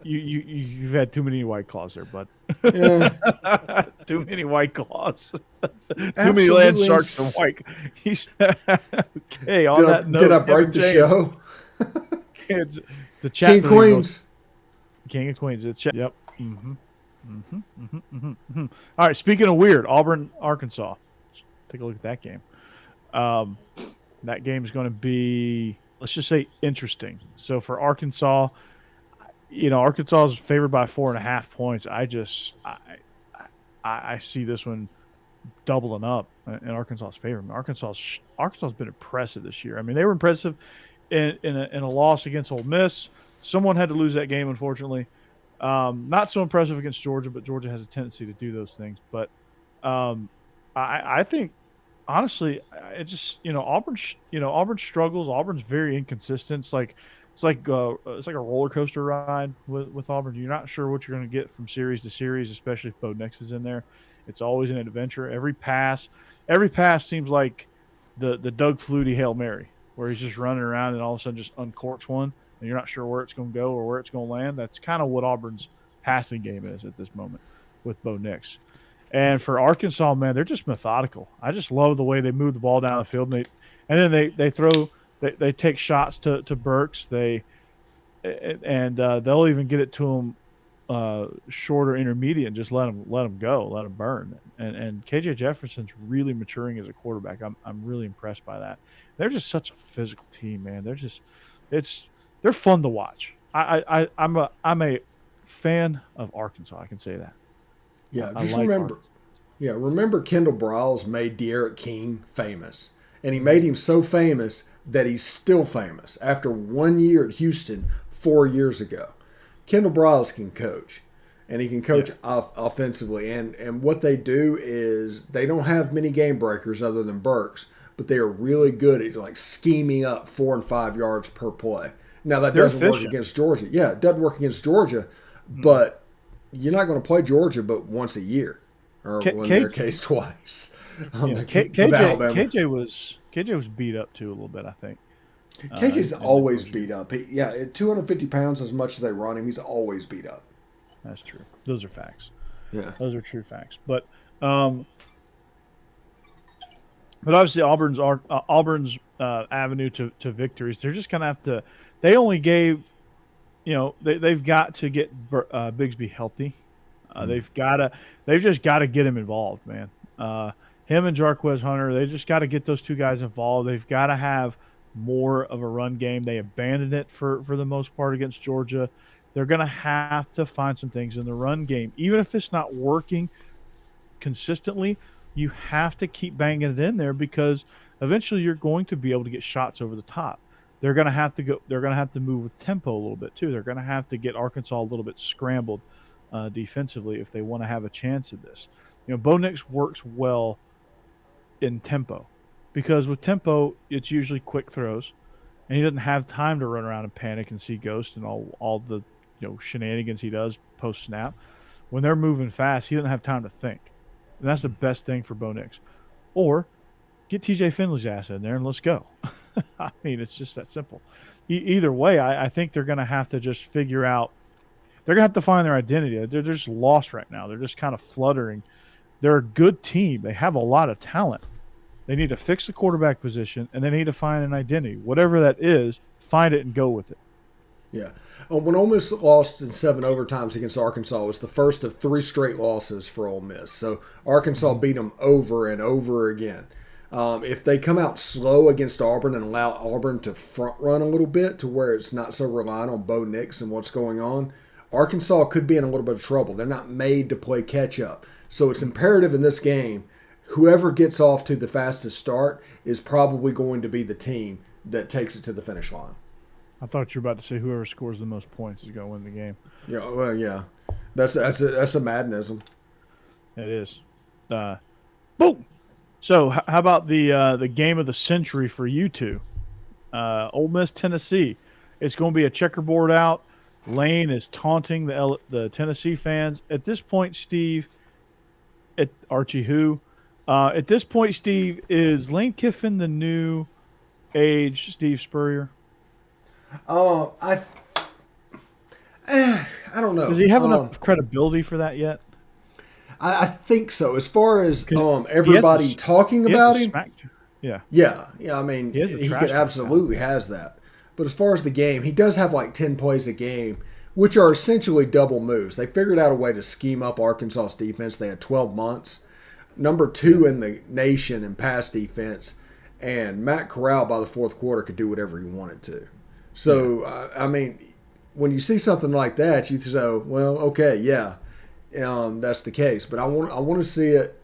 You've had too many White Claws there, bud. Yeah. Too many White Claws. Too many land sharks and white. Okay. On that note, did I break the show? The chat. King Queens. King of Queens. Yep. All right. Speaking of weird, Auburn, Arkansas. Take a look at that game. That game is going to be, let's just say, interesting. So for Arkansas, Arkansas is favored by 4.5 points. I see this one doubling up in Arkansas's favor. I mean, Arkansas's been impressive this year. I mean, they were impressive in a loss against Ole Miss. Someone had to lose that game, unfortunately. Not so impressive against Georgia, but Georgia has a tendency to do those things. But I think, honestly, it just Auburn. Auburn struggles. Auburn's very inconsistent. It's like a roller coaster ride with Auburn. You're not sure what you're going to get from series to series, especially if Bo Nix is in there. It's always an adventure. Every pass seems like the Doug Flutie Hail Mary, where he's just running around and all of a sudden just uncorks one, and you're not sure where it's going to go or where it's going to land. That's kind of what Auburn's passing game is at this moment with Bo Nix. And for Arkansas, man, they're just methodical. I just love the way they move the ball down the field, and then they throw. They take shots to Burks. They'll even get it to him short or intermediate and just let them go, let them burn. And KJ Jefferson's really maturing as a quarterback. I'm really impressed by that. They're just such a physical team, man. They're fun to watch. I'm a fan of Arkansas. I can say that. Yeah, remember Kendall Briles made De'Aaron King famous, and he made him so famous that he's still famous after 1 year at Houston 4 years ago. Kendall Briles can coach, and he can coach offensively. And what they do is they don't have many game breakers other than Burks, but they are really good at like scheming up 4 and 5 yards per play. Now that They're doesn't work efficient. against Georgia. Yeah, it doesn't work against Georgia, but you're not going to play Georgia but once a year, or in their case twice. KJ was beat up too a little bit, I think. KJ's in the always Georgia beat up. At 250 pounds, as much as they run him, he's always beat up. That's true. Those are facts. Yeah. Those are true facts. But obviously Auburn's avenue to victories. They're just gonna have to. They only gave, they've got to get Bigsby healthy. They've just got to get him involved, man. Him and Jarquez Hunter, they just got to get those two guys involved. They've got to have more of a run game. They abandoned it for the most part against Georgia. They're going to have to find some things in the run game. Even if it's not working consistently, you have to keep banging it in there because eventually you're going to be able to get shots over the top. They're going to have to go. They're going to have to move with tempo a little bit too. They're going to have to get Arkansas a little bit scrambled defensively if they want to have a chance at this. Bo Nix works well in tempo because with tempo it's usually quick throws, and he doesn't have time to run around and panic and see ghosts and all the shenanigans he does post snap. When they're moving fast, he doesn't have time to think, and that's the best thing for Bo Nix. Or get TJ Finley's ass in there and let's go. I mean, it's just that simple. Either way, I think they're going to have to just figure out. They're going to have to find their identity. They're just lost right now. They're just kind of fluttering. They're a good team. They have a lot of talent. They need to fix the quarterback position, and they need to find an identity. Whatever that is, find it and go with it. Yeah. When Ole Miss lost in 7 overtimes against Arkansas, it was the first of 3 straight losses for Ole Miss. So Arkansas beat them over and over again. If they come out slow against Auburn and allow Auburn to front run a little bit to where it's not so reliant on Bo Nix and what's going on, Arkansas could be in a little bit of trouble. They're not made to play catch up. So it's imperative in this game, whoever gets off to the fastest start is probably going to be the team that takes it to the finish line. I thought you were about to say whoever scores the most points is going to win the game. Yeah, well, yeah. That's a maddenism. It is. Boom. So how about the game of the century for you two? Ole Miss, Tennessee. It's going to be a checkerboard out. Lane is taunting the Tennessee fans. At this point, Steve, Archie who? At this point, Steve, is Lane Kiffin the new age Steve Spurrier? I don't know. Does he have enough credibility for that yet? I think so. As far as everybody talking about him, yeah. I mean, he could absolutely has that. But as far as the game, he does have like 10 plays a game, which are essentially double moves. They figured out a way to scheme up Arkansas's defense. They had 12 months, number 2 in the nation in pass defense, and Matt Corral by the fourth quarter could do whatever he wanted to. So I mean, when you see something like that, you say, well, okay, yeah. That's the case, but I want to see it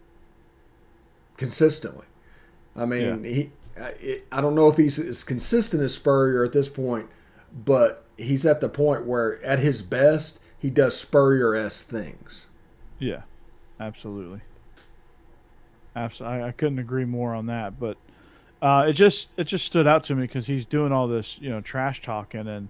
consistently. I mean, I don't know if he's as consistent as Spurrier at this point, but he's at the point where, at his best, he does Spurrier-esque things. Yeah, absolutely. I couldn't agree more on that, but it just stood out to me because he's doing all this, trash talking and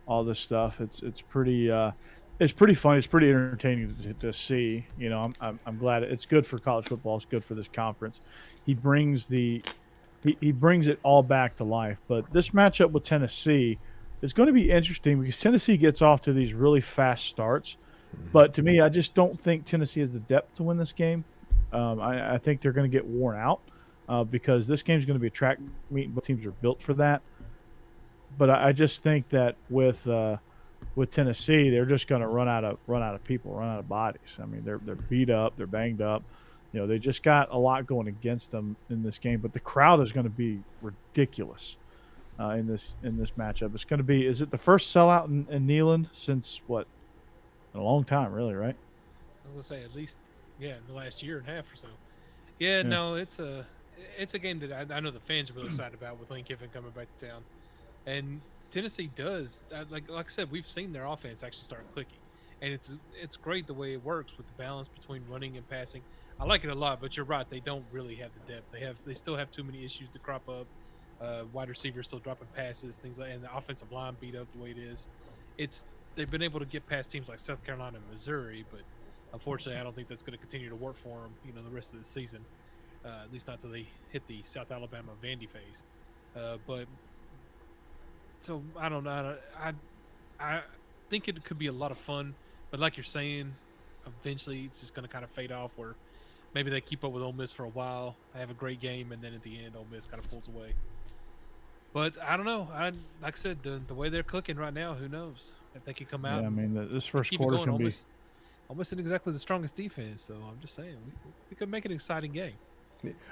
all this stuff. It's pretty funny. It's pretty entertaining to see. I'm glad it's good for college football. It's good for this conference. He brings he brings it all back to life. But this matchup with Tennessee is going to be interesting because Tennessee gets off to these really fast starts. But to me, I just don't think Tennessee has the depth to win this game. I think they're going to get worn out because this game is going to be a track meet, and both teams are built for that. But I just think that with Tennessee, they're just going to run out of people, run out of bodies. I mean, they're beat up, they're banged up. They just got a lot going against them in this game. But the crowd is going to be ridiculous in this matchup. It's going to be. Is it the first sellout in Neyland since what? In a long time, really, right? I was going to say at least, in the last year and a half or so. Yeah. No, it's a game that I know the fans are really excited about with Lane Kiffin coming back to town, and Tennessee does like I said, we've seen their offense actually start clicking, and it's great the way it works with the balance between running and passing. I like it a lot, but you're right. They don't really have the depth. They still have too many issues to crop up. Wide receivers still dropping passes, things like, and the offensive line beat up the way it is. It's they've been able to get past teams like South Carolina and Missouri, but unfortunately, I don't think that's going to continue to work for them. The rest of the season, at least not until they hit the South Alabama Vandy phase. But so I don't know. I think it could be a lot of fun, but like you're saying, eventually it's just going to kind of fade off. Where maybe they keep up with Ole Miss for a while, they have a great game, and then at the end, Ole Miss kind of pulls away. But I don't know. Like I said, the way they're cooking right now, who knows if they can come out? Yeah, I mean, this first keep it quarter is going. going to be. Almost isn't exactly the strongest defense, so I'm just saying we could make it an exciting game.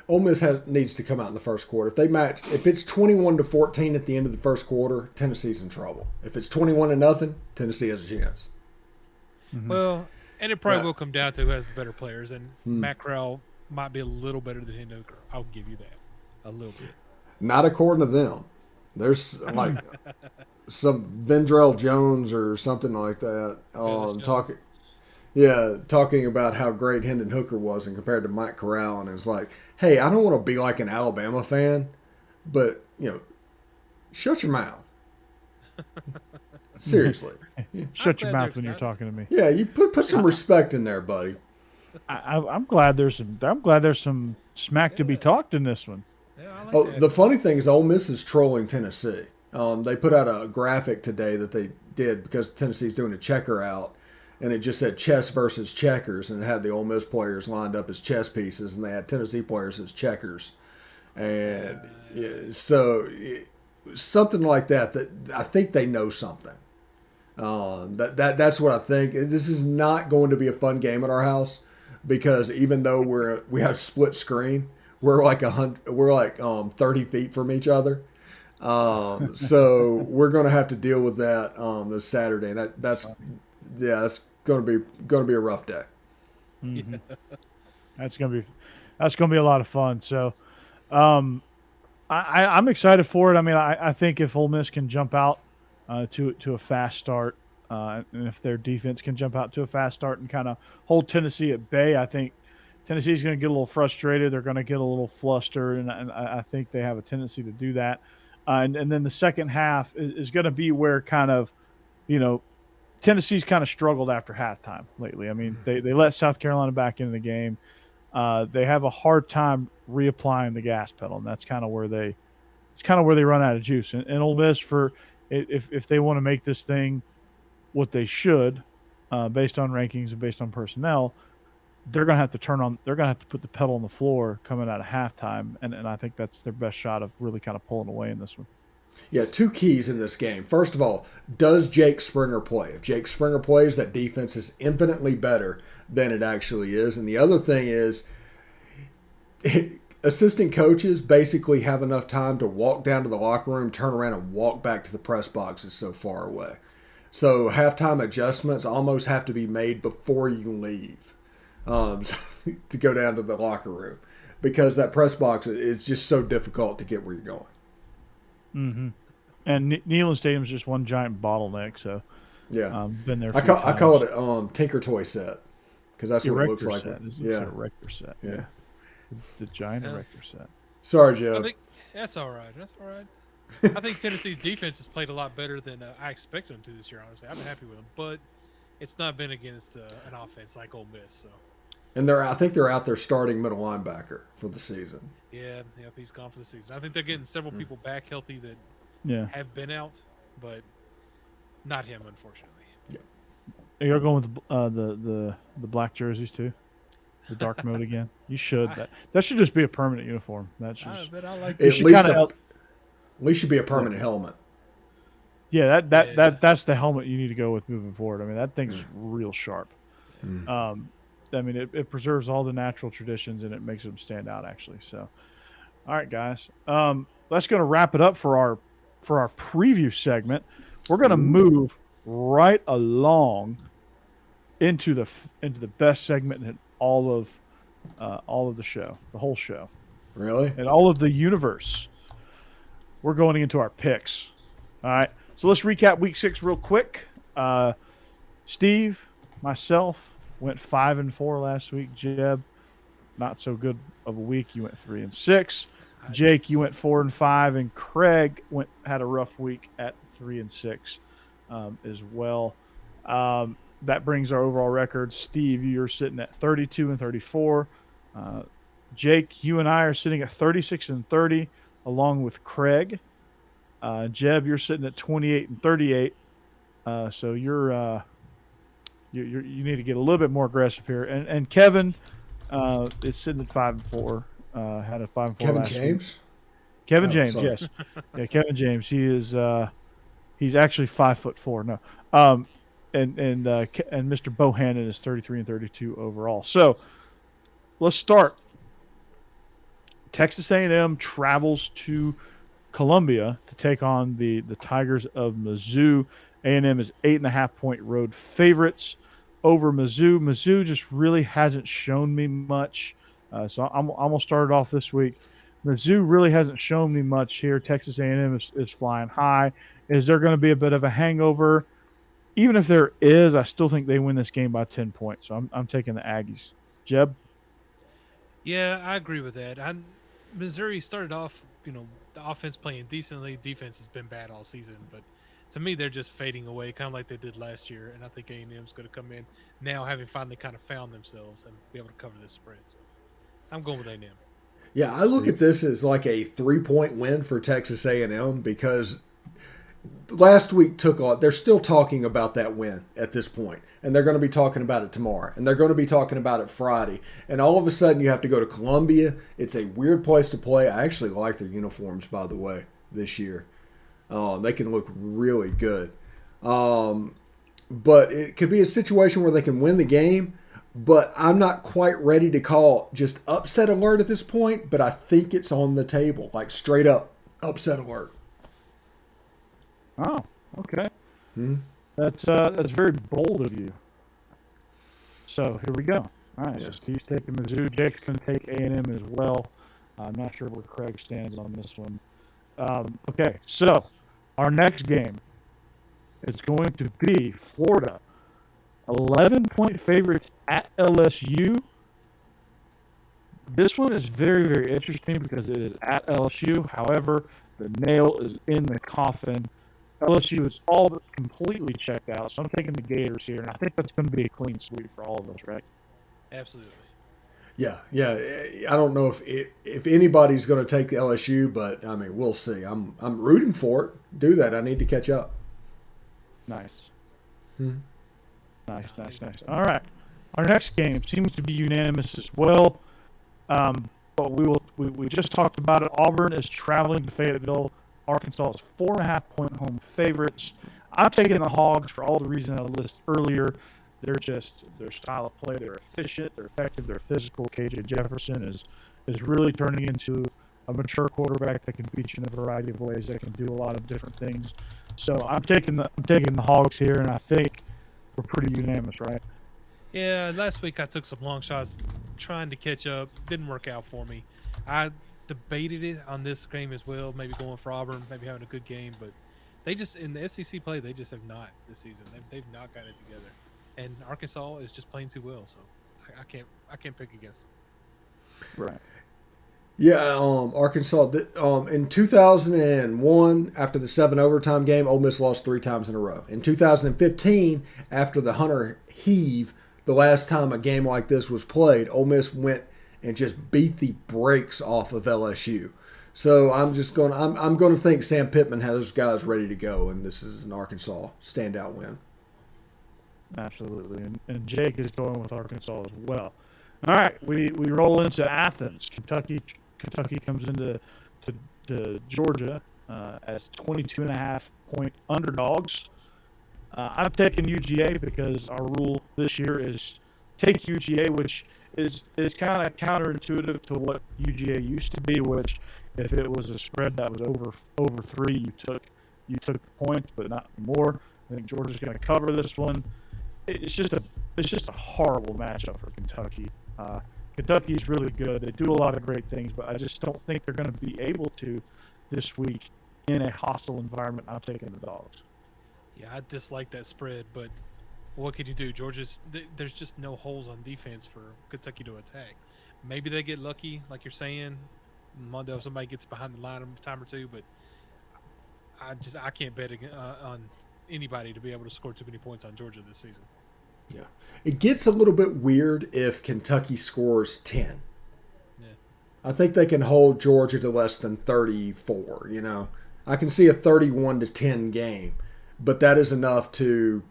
Ole Miss needs to come out in the first quarter. If it's 21-14 at the end of the first quarter, Tennessee's in trouble. If it's 21-0, Tennessee has a chance. Mm-hmm. Well, and it probably will come down to who has the better players, and Matt Corral might be a little better than Hendon Hooker. I'll give you that, a little bit. Not according to them. There's like some Vendrell Jones or something like that talking about how great Hendon Hooker was and compared to Mike Corral, and it's like, hey, I don't want to be like an Alabama fan, but shut your mouth. Seriously, Shut your mouth when you're talking to me. Yeah, you put some respect in there, buddy. I'm glad there's some smack to be talked in this one. Yeah, I like that. The funny thing is, Ole Miss is trolling Tennessee. They put out a graphic today that they did because Tennessee's doing a checker out, and it just said chess versus checkers, and it had the Ole Miss players lined up as chess pieces, and they had Tennessee players as checkers, and something like that. That I think they know something. That's what I think. This is not going to be a fun game at our house because even though we have split screen, we're like 30 feet from each other. So we're going to have to deal with that this Saturday, and that's going to be a rough day. Mm-hmm. That's going to be a lot of fun. So, I'm excited for it. I mean, I think if Ole Miss can jump out to a fast start, and if their defense can jump out to a fast start and kind of hold Tennessee at bay, I think Tennessee's going to get a little frustrated. They're going to get a little flustered, and I think they have a tendency to do that. And then the second half is going to be where kind of, Tennessee's kind of struggled after halftime lately. I mean, they let South Carolina back into the game. They have a hard time reapplying the gas pedal, and that's kind of where they run out of juice. And Ole Miss, if they want to make this thing what they should, based on rankings and based on personnel, they're going to have to put the pedal on the floor coming out of halftime, and I think that's their best shot of really kind of pulling away in this one. Yeah, two keys in this game. First of all, does Jake Springer play? If Jake Springer plays, that defense is infinitely better than it actually is. And the other thing is, assistant coaches basically have enough time to walk down to the locker room, turn around, and walk back to the press boxes so far away. So halftime adjustments almost have to be made before you leave to go down to the locker room because that press box is just so difficult to get where you're going. Mm-hmm. And Neyland Stadium's just one giant bottleneck. So yeah, been there. I call it Tinker Toy set because that's what it looks like. It's a Erector set. Yeah. The giant Erector set. Sorry, Joe. I think that's all right. I think Tennessee's defense has played a lot better than I expected them to this year. Honestly, I've been happy with them, but it's not been against an offense like Ole Miss. So. And I think they're out there starting middle linebacker for the season. Yeah, he's gone for the season. I think they're getting several people back healthy that have been out, but not him, unfortunately. Yeah. You're going with the black jerseys too, the dark mode again. You should. That should just be a permanent uniform. That should. But I like. At least should be a permanent helmet. Yeah, that's the helmet you need to go with moving forward. I mean, that thing's real sharp. I mean, it preserves all the natural traditions and it makes them stand out, actually. So, all right, guys, that's going to wrap it up for our preview segment. We're going to move right along into the best segment in all of the show, the whole show, really, and all of the universe. We're going into our picks. All right, so let's recap Week 6 real quick. Steve, myself. Went 5-4 last week. Jeb not so good of a week. You went 3-6. I- Jake, you went 4-5, and Craig had a rough week at 3-6 as well. That brings our overall record. Steve, you're sitting at 32-34. Uh, Jake, you and I are sitting at 36-30, along with Craig. Jeb, you're sitting at 28-38. So you need to get a little bit more aggressive here. And Kevin is sitting at 5-4. Had a 5-4 Kevin last week. James? Kevin Oh, James, sorry. yes, yeah, Kevin James. He is he's actually 5'4". No, and Mr. Bohannon is 33-32 overall. So let's start. Texas A&M travels to Columbia to take on the Tigers of Mizzou. A&M is 8.5-point road favorites over Mizzou. Mizzou just really hasn't shown me much. So I'm gonna start it off this week. Mizzou really hasn't shown me much here. Texas A&M is flying high. Is there going to be a bit of a hangover? Even if there is, I still think they win this game by 10 points. So I'm taking the Aggies. Jeb? Yeah, I agree with that. Missouri started off, the offense playing decently. Defense has been bad all season, but to me, they're just fading away, kind of like they did last year. And I think A&M's going to come in now, having finally kind of found themselves and be able to cover this spread. So I'm going with A&M. Yeah, I look at this as like a 3-point win for Texas A&M because last week they're still talking about that win at this point, and they're going to be talking about it tomorrow, and they're going to be talking about it Friday, and all of a sudden you have to go to Columbia. It's a weird place to play. I actually like their uniforms, by the way, this year. They can look really good, but it could be a situation where they can win the game. But I'm not quite ready to call just upset alert at this point, but I think it's on the table, like straight up upset alert. Oh, okay. That's very bold of you. So here we go. All right, so Steve's taking Mizzou. Jake's going to take A&M as well. I'm not sure where Craig stands on this one. Okay, so our next game is going to be Florida. 11-point favorites at LSU. This one is very, very interesting because it is at LSU. However, the nail is in the coffin. LSU is all but completely checked out, so I'm taking the Gators here, and I think that's going to be a clean sweep for all of us, right? Absolutely. Yeah. I don't know if anybody's going to take the LSU, but I mean, we'll see. I'm rooting for it. Do that. I need to catch up. Nice. Nice. All right. Our next game seems to be unanimous as well. But we just talked about it. Auburn is traveling to Fayetteville. Arkansas is 4.5-point home favorites. I'm taking the Hogs for all the reasons I listed earlier. They're just their style of play. They're efficient. They're effective. They're physical. KJ Jefferson is really turning into a mature quarterback that can beat you in a variety of ways. That can do a lot of different things. So I'm taking the Hogs here, and I think we're pretty unanimous, right? Yeah, last week I took some long shots trying to catch up. Didn't work out for me. I debated it on this game as well, maybe going for Auburn, maybe having a good game, but they just, in the SEC play, they just have not this season. They've not got it together. And Arkansas is just playing too well, so I can't pick against them. Right. Yeah, Arkansas. In 2001, after the 7 overtime game, Ole Miss lost 3 times in a row. In 2015, after the Hunter heave, the last time a game like this was played, Ole Miss went and just beat the brakes off of LSU. So I'm going to think Sam Pittman has those guys ready to go, and this is an Arkansas standout win. Absolutely. And Jake is going with Arkansas as well. All right, we roll into Athens. Kentucky comes into Georgia as 22.5-point underdogs. I'm taking UGA because our rule this year is take UGA, which is kind of counterintuitive to what UGA used to be, which if it was a spread that was over 3, you took the points, but not more. I think Georgia's going to cover this one. It's just a horrible matchup for Kentucky. Kentucky's really good. They do a lot of great things, but I just don't think they're going to be able to this week in a hostile environment. I'm taking the dogs. Yeah, I dislike that spread, but what can you do? There's just no holes on defense for Kentucky to attack. maybe they get lucky, like you're saying. Mondo, somebody gets behind the line a time or two, but I can't bet on anybody to be able to score too many points on Georgia this season. Yeah. It gets a little bit weird if Kentucky scores 10. Yeah. I think they can hold Georgia to less than 34, I can see a 31-10 game, but that is enough to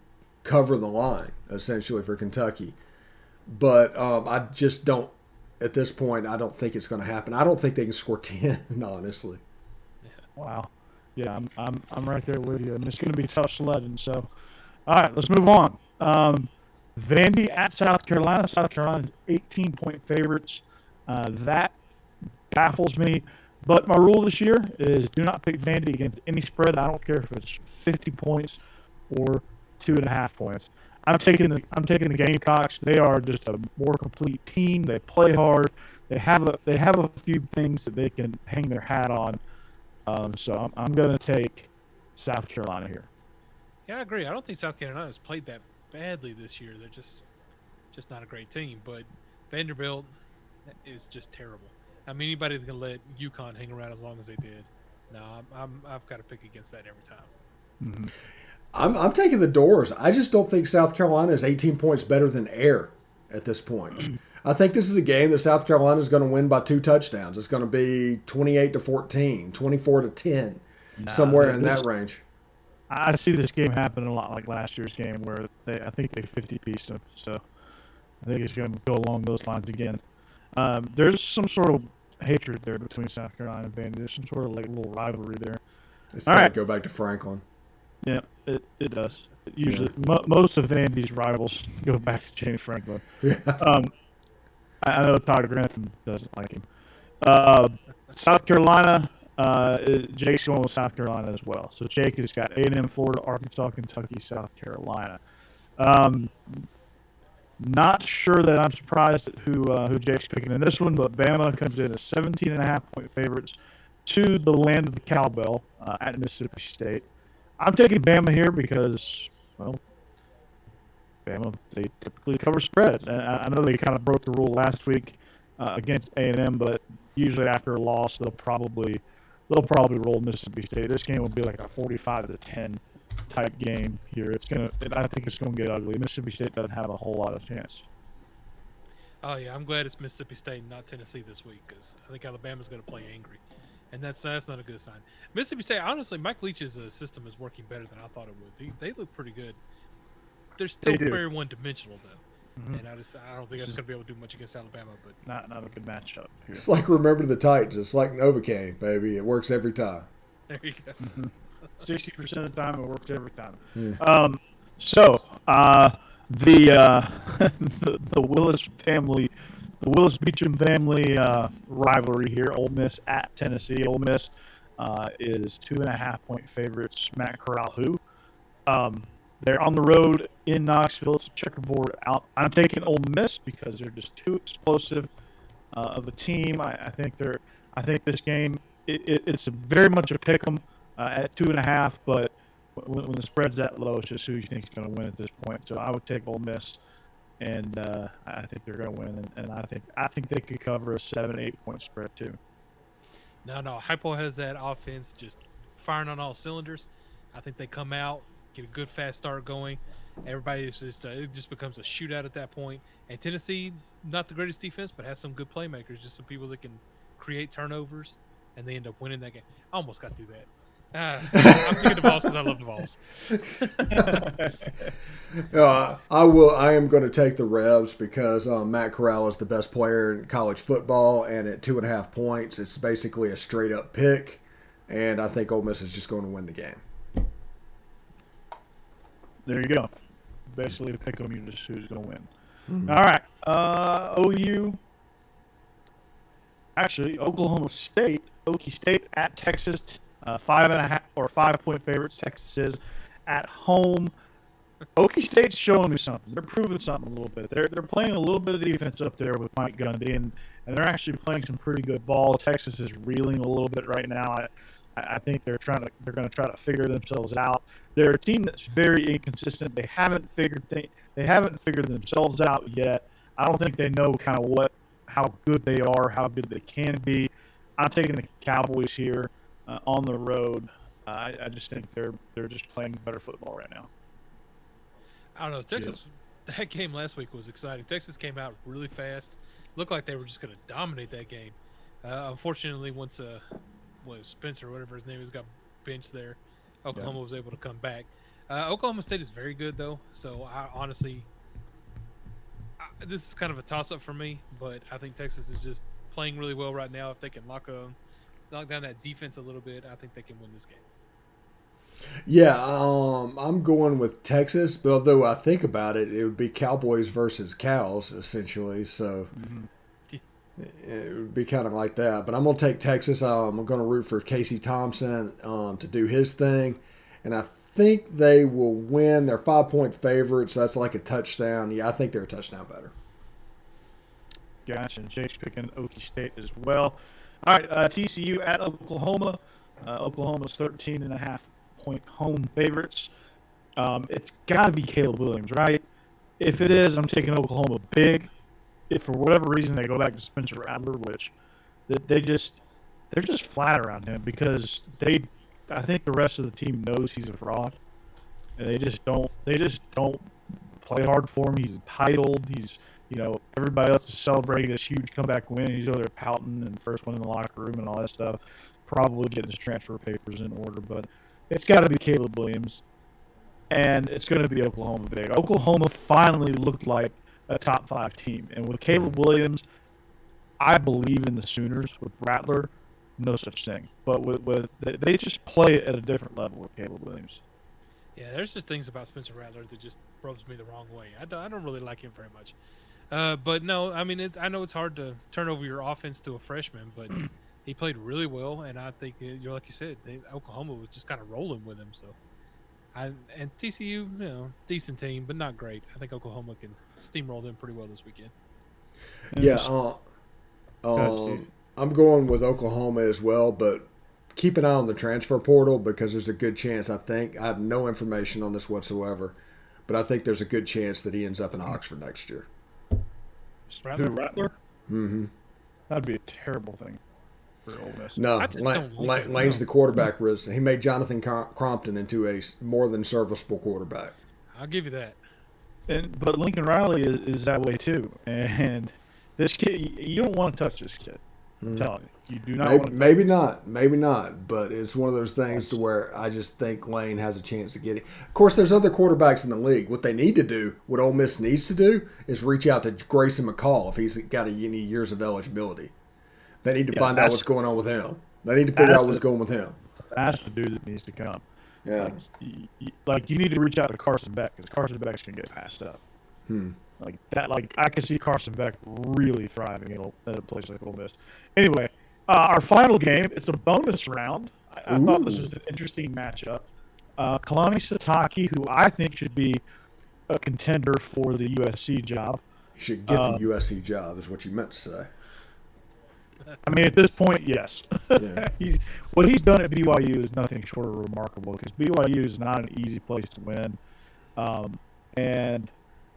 cover the line, essentially, for Kentucky. But I just don't, at this point, I don't think it's going to happen. I don't think they can score 10, honestly. Yeah. Wow. Yeah, I'm right there with you. And it's going to be tough sledding. So, all right, let's move on. Vandy at South Carolina. South Carolina's 18-point favorites. That baffles me. But my rule this year is do not pick Vandy against any spread. I don't care if it's 50 points or 2.5 points. I'm taking the Gamecocks. They are just a more complete team. They play hard. They have a few things that they can hang their hat on. So I'm going to take South Carolina here. Yeah, I agree. I don't think South Carolina has played that badly this year. They're just not a great team. But Vanderbilt is just terrible. I mean, anybody that can let UConn hang around as long as they did. No, I've got to pick against that every time. Mm-hmm. I'm taking the Doors. I just don't think South Carolina is 18 points better than Air at this point. I think this is a game that South Carolina is going to win by 2 touchdowns. It's going to be 28-14, 24-10, somewhere in that range. I see this game happen a lot like last year's game where I think they 50-pieced them. So I think it's going to go along those lines again. There's some sort of hatred there between South Carolina and Vandy. There's some sort of like little rivalry there. It's got to go back to Franklin. Yeah, it does. Usually, most of Vandy's rivals go back to James Franklin. Yeah. I know Todd Grantham doesn't like him. South Carolina, Jake's going with South Carolina as well. So Jake has got A&M, Florida, Arkansas, Kentucky, South Carolina. Not sure that I'm surprised at who Jake's picking in this one, but Bama comes in as 17.5-point favorites to the land of the cowbell at Mississippi State. I'm taking Bama here because, well, Bama, they typically cover spreads. And I know they kind of broke the rule last week against A&M, but usually after a loss, they'll probably roll Mississippi State. This game will be like a 45-10 type game here. I think it's gonna get ugly. Mississippi State doesn't have a whole lot of chance. Oh yeah, I'm glad it's Mississippi State and not Tennessee this week because I think Alabama's going to play angry, and that's not a good sign. Mississippi State, honestly, Mike Leach's system is working better than I thought it would. They look pretty good. They're still very one-dimensional though, and I don't think that's going to be able to do much against Alabama. But not a good matchup here. It's like Remember the Titans. It's like Novocaine, baby. It works every time. there you go. 60% of the time, it works every time. Yeah. The Willis family, the Willis Beecham family rivalry here. Ole Miss at Tennessee. Ole Miss is 2.5-point favorites. Matt Corral, they're on the road in Knoxville. It's a checkerboard out. I'm taking Ole Miss because they're just too explosive of a team. I think this game it's very much a pick 'em at 2.5, but when the spread's that low, it's just who you think is going to win at this point. So I would take Ole Miss, and I think they're going to win, and I think they could cover a 7-8 point spread too. No, Hypo has that offense just firing on all cylinders. I think they come out, get a good fast start going. Everybody is just it just becomes a shootout at that point. And Tennessee, not the greatest defense, but has some good playmakers, just some people that can create turnovers, and they end up winning that game. I almost got through that. I'm picking the Vols because I love the Vols. I am going to take the Rebs because Matt Corral is the best player in college football, and at 2.5 points, it's basically a straight up pick, and I think Ole Miss is just going to win the game. There you go. Basically, pick them, you just who's going to win. Mm-hmm. All right, OU. Actually, Oklahoma State, Okie State at Texas. 5.5 or 5-point favorites. Texas is at home. Okie State's showing me something. They're proving something a little bit. They're playing a little bit of defense up there with Mike Gundy, and they're actually playing some pretty good ball. Texas is reeling a little bit right now. I think they're going to try to figure themselves out. They're a team that's very inconsistent. They haven't figured themselves out yet. I don't think they know kind of how good they are, how good they can be. I'm taking the Cowboys here on the road. I just think they're just playing better football right now. I don't know. Texas, that game last week was exciting. Texas came out really fast. Looked like they were just going to dominate that game. Unfortunately, once Spencer, whatever his name is, got benched there, Oklahoma was able to come back. Oklahoma State is very good, though. So, I honestly, this is kind of a toss-up for me. But I think Texas is just playing really well right now. If they can knock down that defense a little bit, I think they can win this game. Yeah, I'm going with Texas, but although I think about it, it would be Cowboys versus Cows, essentially. So it would be kind of like that. But I'm going to take Texas. I'm going to root for Casey Thompson to do his thing. And I think they will win. They're 5-point favorites. So that's like a touchdown. Yeah, I think they're a touchdown better. Gotcha. Jake's picking Okie State as well. All right, TCU at Oklahoma. Oklahoma's 13.5-point home favorites. It's got to be Caleb Williams, right? If it is, I'm taking Oklahoma big. If for whatever reason they go back to Spencer Rattler, which they're just flat around him because I think the rest of the team knows he's a fraud, and they just don't play hard for him. He's entitled. Everybody else is celebrating this huge comeback win. He's over there pouting and first one in the locker room and all that stuff. Probably getting his transfer papers in order, but it's got to be Caleb Williams, and it's going to be Oklahoma big. Oklahoma finally looked like a top 5 team, and with Caleb Williams, I believe in the Sooners. With Rattler, no such thing. But they just play at a different level with Caleb Williams. Yeah, there's just things about Spencer Rattler that just rubs me the wrong way. I don't really like him very much. But no, I mean, I know it's hard to turn over your offense to a freshman, but he played really well, and I think like you said, Oklahoma was just kind of rolling with him. So, and TCU, decent team, but not great. I think Oklahoma can steamroll them pretty well this weekend. Yeah, I'm going with Oklahoma as well, but keep an eye on the transfer portal because there's a good chance. I have no information on this whatsoever, but I think there's a good chance that he ends up in Oxford next year. Rattler? Mm-hmm. That'd be a terrible thing for Ole Miss. No, Lane's the quarterback. He made Jonathan Crompton into a more than serviceable quarterback. I'll give you that. But Lincoln Riley is that way too. And this kid, you don't want to touch this kid. I'm telling you, you do not. Maybe not. But it's one of those things to where I just think Lane has a chance to get it. Of course, there's other quarterbacks in the league. What they need to do, what Ole Miss needs to do, is reach out to Grayson McCall if he's got any years of eligibility. They need to find out what's going on with him. They need to figure out what's going with him. That's the dude that needs to come. Yeah. You need to reach out to Carson Beck because Carson Beck's gonna get passed up. Like that. Like I can see Carson Beck really thriving at a place like Ole Miss. Anyway, our final game. It's a bonus round. I thought this was an interesting matchup. Kalani Sitake, who I think should be a contender for the USC job. He should get the USC job, is what you meant to say. I mean, at this point, yes. Yeah. What he's done at BYU is nothing short of remarkable because BYU is not an easy place to win. And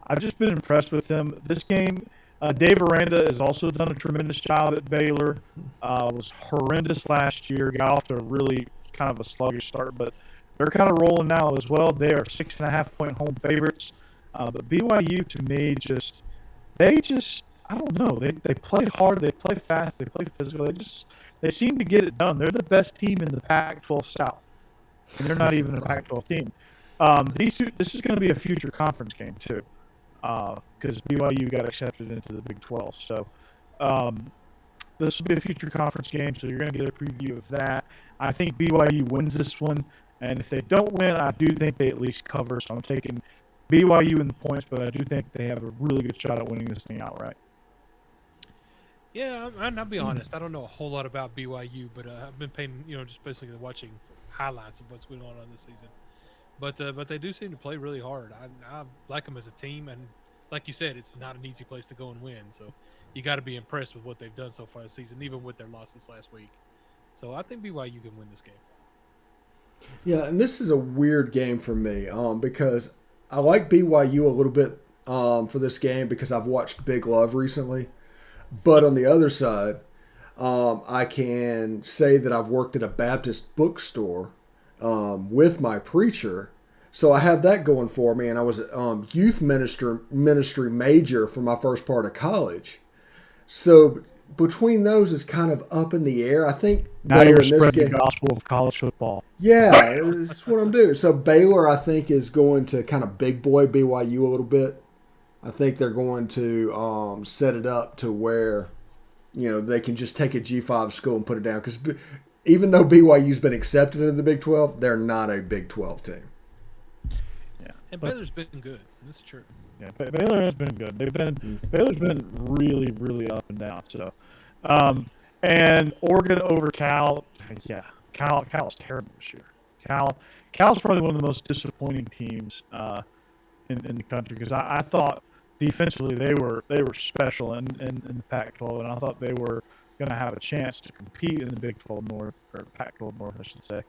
I've just been impressed with him. This game, Dave Aranda has also done a tremendous job at Baylor. Was horrendous last year. Got off to a really kind of a sluggish start, but they're kind of rolling now as well. They are 6.5-point home favorites. But BYU, to me, I don't know. They play hard. They play fast. They play physical. They seem to get it done. They're the best team in the Pac-12 South, and they're not even a Pac-12 team. This is going to be a future conference game too, because BYU got accepted into the Big 12. So this will be a future conference game. So you're going to get a preview of that. I think BYU wins this one, and if they don't win, I do think they at least cover. So I'm taking BYU in the points, but I do think they have a really good shot at winning this thing outright. Yeah, and I'll be honest. I don't know a whole lot about BYU, but I've been paying, just basically watching highlights of what's going on this season. But they do seem to play really hard. I like them as a team, and like you said, it's not an easy place to go and win. So you got to be impressed with what they've done so far this season, even with their losses last week. So I think BYU can win this game. Yeah, and this is a weird game for me because I like BYU a little bit for this game because I've watched Big Love recently. But on the other side, I can say that I've worked at a Baptist bookstore with my preacher. So I have that going for me, and I was a youth ministry major for my first part of college. So between those is kind of up in the air. I think Now Baylor you're in this spreading the game. gospel of college football. Yeah, that's what I'm doing. So Baylor, I think, is going to kind of big boy BYU a little bit. I think they're going to set it up to where they can just take a G5 school and put it down. Because even though BYU's been accepted into the Big 12, they're not a Big 12 team. Yeah, And Baylor's been good. That's true. Yeah, Baylor has been good. Baylor's been really, really up and down. So, and Oregon over Cal. Yeah, Cal's terrible this year. Cal's probably one of the most disappointing teams in the country because I thought defensively they were special in the Pac-12, and I thought they were going to have a chance to compete in the Big 12 North or Pac-12 North, I should say.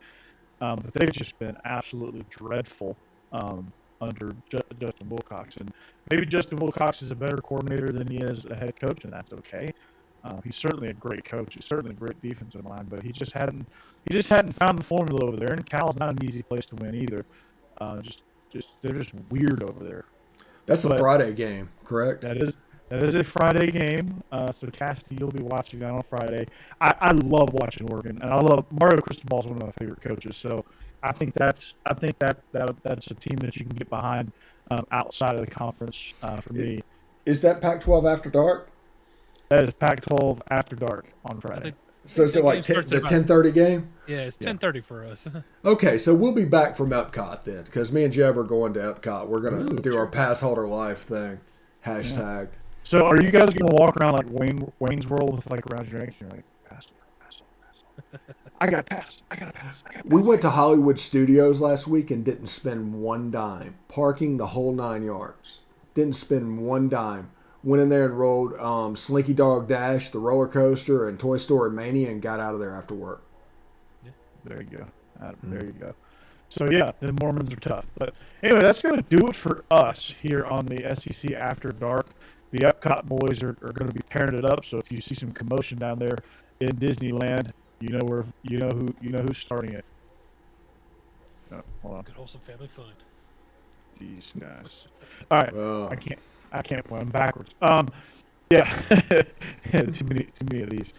But they've just been absolutely dreadful under Justin Wilcox, and maybe Justin Wilcox is a better coordinator than he is a head coach, and that's okay. He's certainly a great coach. He's certainly a great defensive line, but he just hadn't found the formula over there. And Cal's not an easy place to win either. They're just weird over there. That's a Friday game, correct? That is a Friday game. So Cassidy, you'll be watching that on Friday. I love watching Oregon, and I love Mario Cristobal is one of my favorite coaches. So I think that's a team that you can get behind outside of the conference for me. Is that Pac-12 after dark? That is Pac-12 after dark on Friday. So is it like the 10:30 game? Yeah, it's 10:30 for us. Okay, so we'll be back from Epcot then, because me and Jeb are going to Epcot. We're going to do our pass holder life thing. Hashtag. Yeah. So are you guys going to walk around like Wayne's World with like around your ankle? You're like, pass. I got to pass. We went to Hollywood Studios last week and didn't spend one dime. Parking the whole 9 yards. Didn't spend one dime. Went in there and rode Slinky Dog Dash, the roller coaster, and Toy Story Mania, and got out of there after work. Yeah. There you go. There you go. So, yeah, the Mormons are tough. But anyway, that's going to do it for us here on the SEC After Dark. The Epcot boys are going to be pairing it up. So if you see some commotion down there in Disneyland, you know who's starting it. Oh, hold on. Good wholesome family fun. These guys. All right. I can't play them backwards. Yeah. too many of these.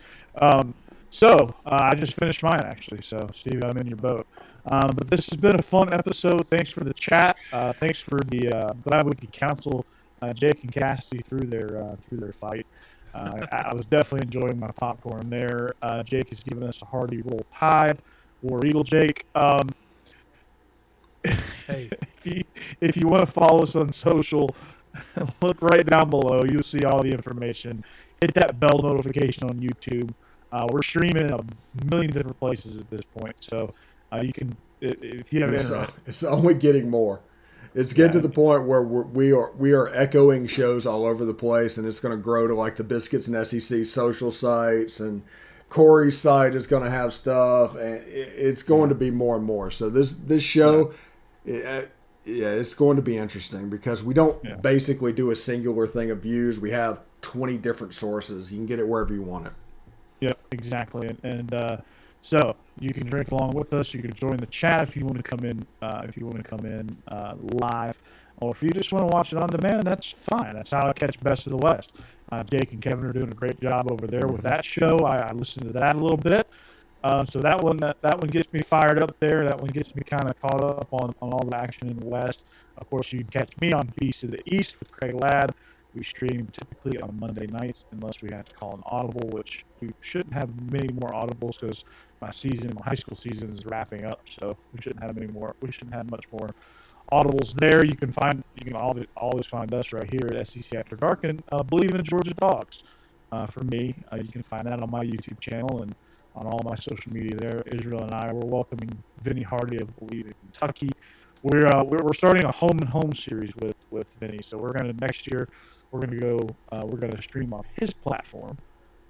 So I just finished mine actually. So Steve, I'm in your boat. But this has been a fun episode. Thanks for the chat. Thanks for the glad we could counsel Jake and Cassidy through their fight. I was definitely enjoying my popcorn there. Jake has given us a hearty roll tide. War Eagle Jake. Hey, if you want to follow us on social, look right down below. You'll see all the information. Hit that bell notification on YouTube. We're streaming in a million different places at this point, so you can if you have internet. It's only getting more. It's getting to the point where we are echoing shows all over the place, and it's going to grow to like the Biscuits and SEC social sites, and Corey's site is going to have stuff, and it's going to be more and more. So this show, it's going to be interesting because we don't basically do a singular thing of views. We have 20 different sources. You can get it wherever you want it. Yep, exactly, and so you can drink along with us. You can join the chat if you want to come in. Live, or if you just want to watch it on demand, that's fine. That's how I catch Best of the West. Jake and Kevin are doing a great job over there with that show. I listened to that a little bit. So that one gets me fired up there. That one gets me kind of caught up on all the action in the West. Of course, you can catch me on Beast of the East with Craig Ladd. We stream typically on Monday nights unless we have to call an audible, which we shouldn't have many more audibles because my high school season is wrapping up. So we shouldn't have many more. We shouldn't have much more audibles there. You can always find us right here at SEC After Dark and Believe in Georgia Dogs. For me, you can find that on my YouTube channel and on all my social media there. Israel and I were welcoming Vinny Hardy of Believe in Kentucky. We're starting a home and home series with Vinny. So we're going to next year. We're going to stream on his platform,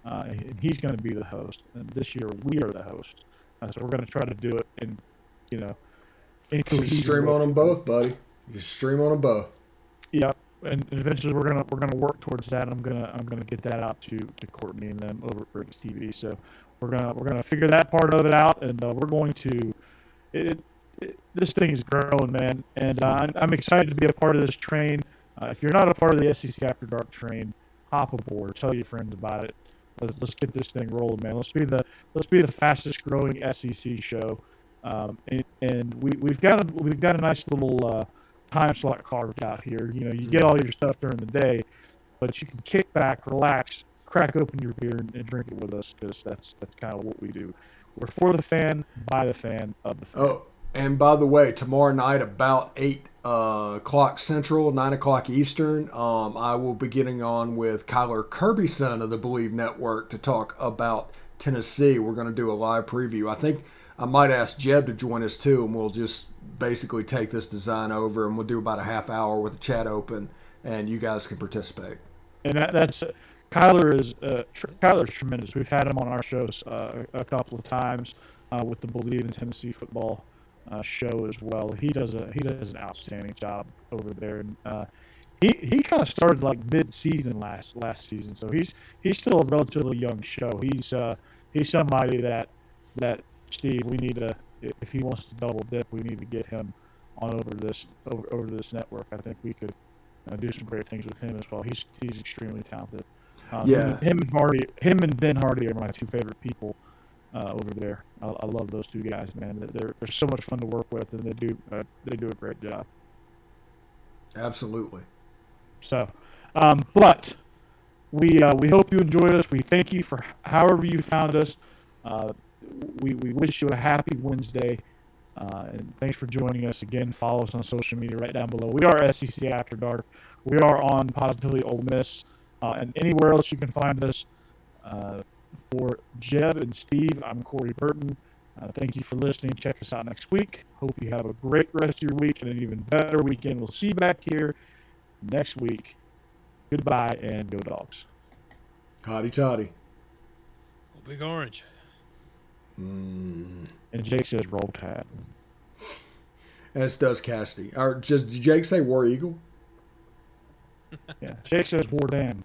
and he's going to be the host. And this year we are the host, so we're going to try to do it in You stream on them both, buddy. You stream on them both. Yep. and eventually we're gonna work towards that. I'm gonna get that out to Courtney and them over at Briggs TV. So we're gonna figure that part of it out, and we're going to. It, this thing is growing, man, and I'm excited to be a part of this train. If you're not a part of the SEC After Dark train, hop aboard. Tell your friends about it. Let's get this thing rolling, man. Let's be the fastest growing SEC show. And we've got a nice little time slot carved out here. You know, you get all your stuff during the day, but you can kick back, relax, crack open your beer, and drink it with us, because that's kind of what we do. We're for the fan, by the fan, of the fan. Oh, and by the way, tomorrow night about 8 o'clock Central, 9 o'clock Eastern, I will be getting on with Kyler Kirbyson of the Believe Network to talk about Tennessee. We're going to do a live preview. I think I might ask Jeb to join us too, and we'll just basically take this design over, and we'll do about a half hour with the chat open, and you guys can participate. And that's Kyler's tremendous. We've had him on our shows a couple of times with the Believe in Tennessee football show as well. He does an outstanding job over there. And he kind of started like mid-season last season, so he's still a relatively young show. He's somebody that Steve, we need to, if he wants to double dip, we need to get him on over this network. I think we could do some great things with him as well. He's extremely talented. Yeah. Him and Ben Hardy are my two favorite people over there. I love those two guys, man. They're so much fun to work with, and they do a great job. Absolutely. So, but we hope you enjoyed us. We thank you for however you found us. We wish you a happy Wednesday, and thanks for joining us again. Follow us on social media right down below. We are SEC After Dark. We are on Positively Ole Miss, and anywhere else you can find us. For Jeb and Steve, I'm Corey Burton. Thank you for listening. Check us out next week. Hope you have a great rest of your week and an even better weekend. We'll see you back here next week. Goodbye and go Dogs. Hotty toddy. Big Orange. And Jake says roll tide. As does Cassidy. Or did Jake say War Eagle? Yeah, Jake says war damn.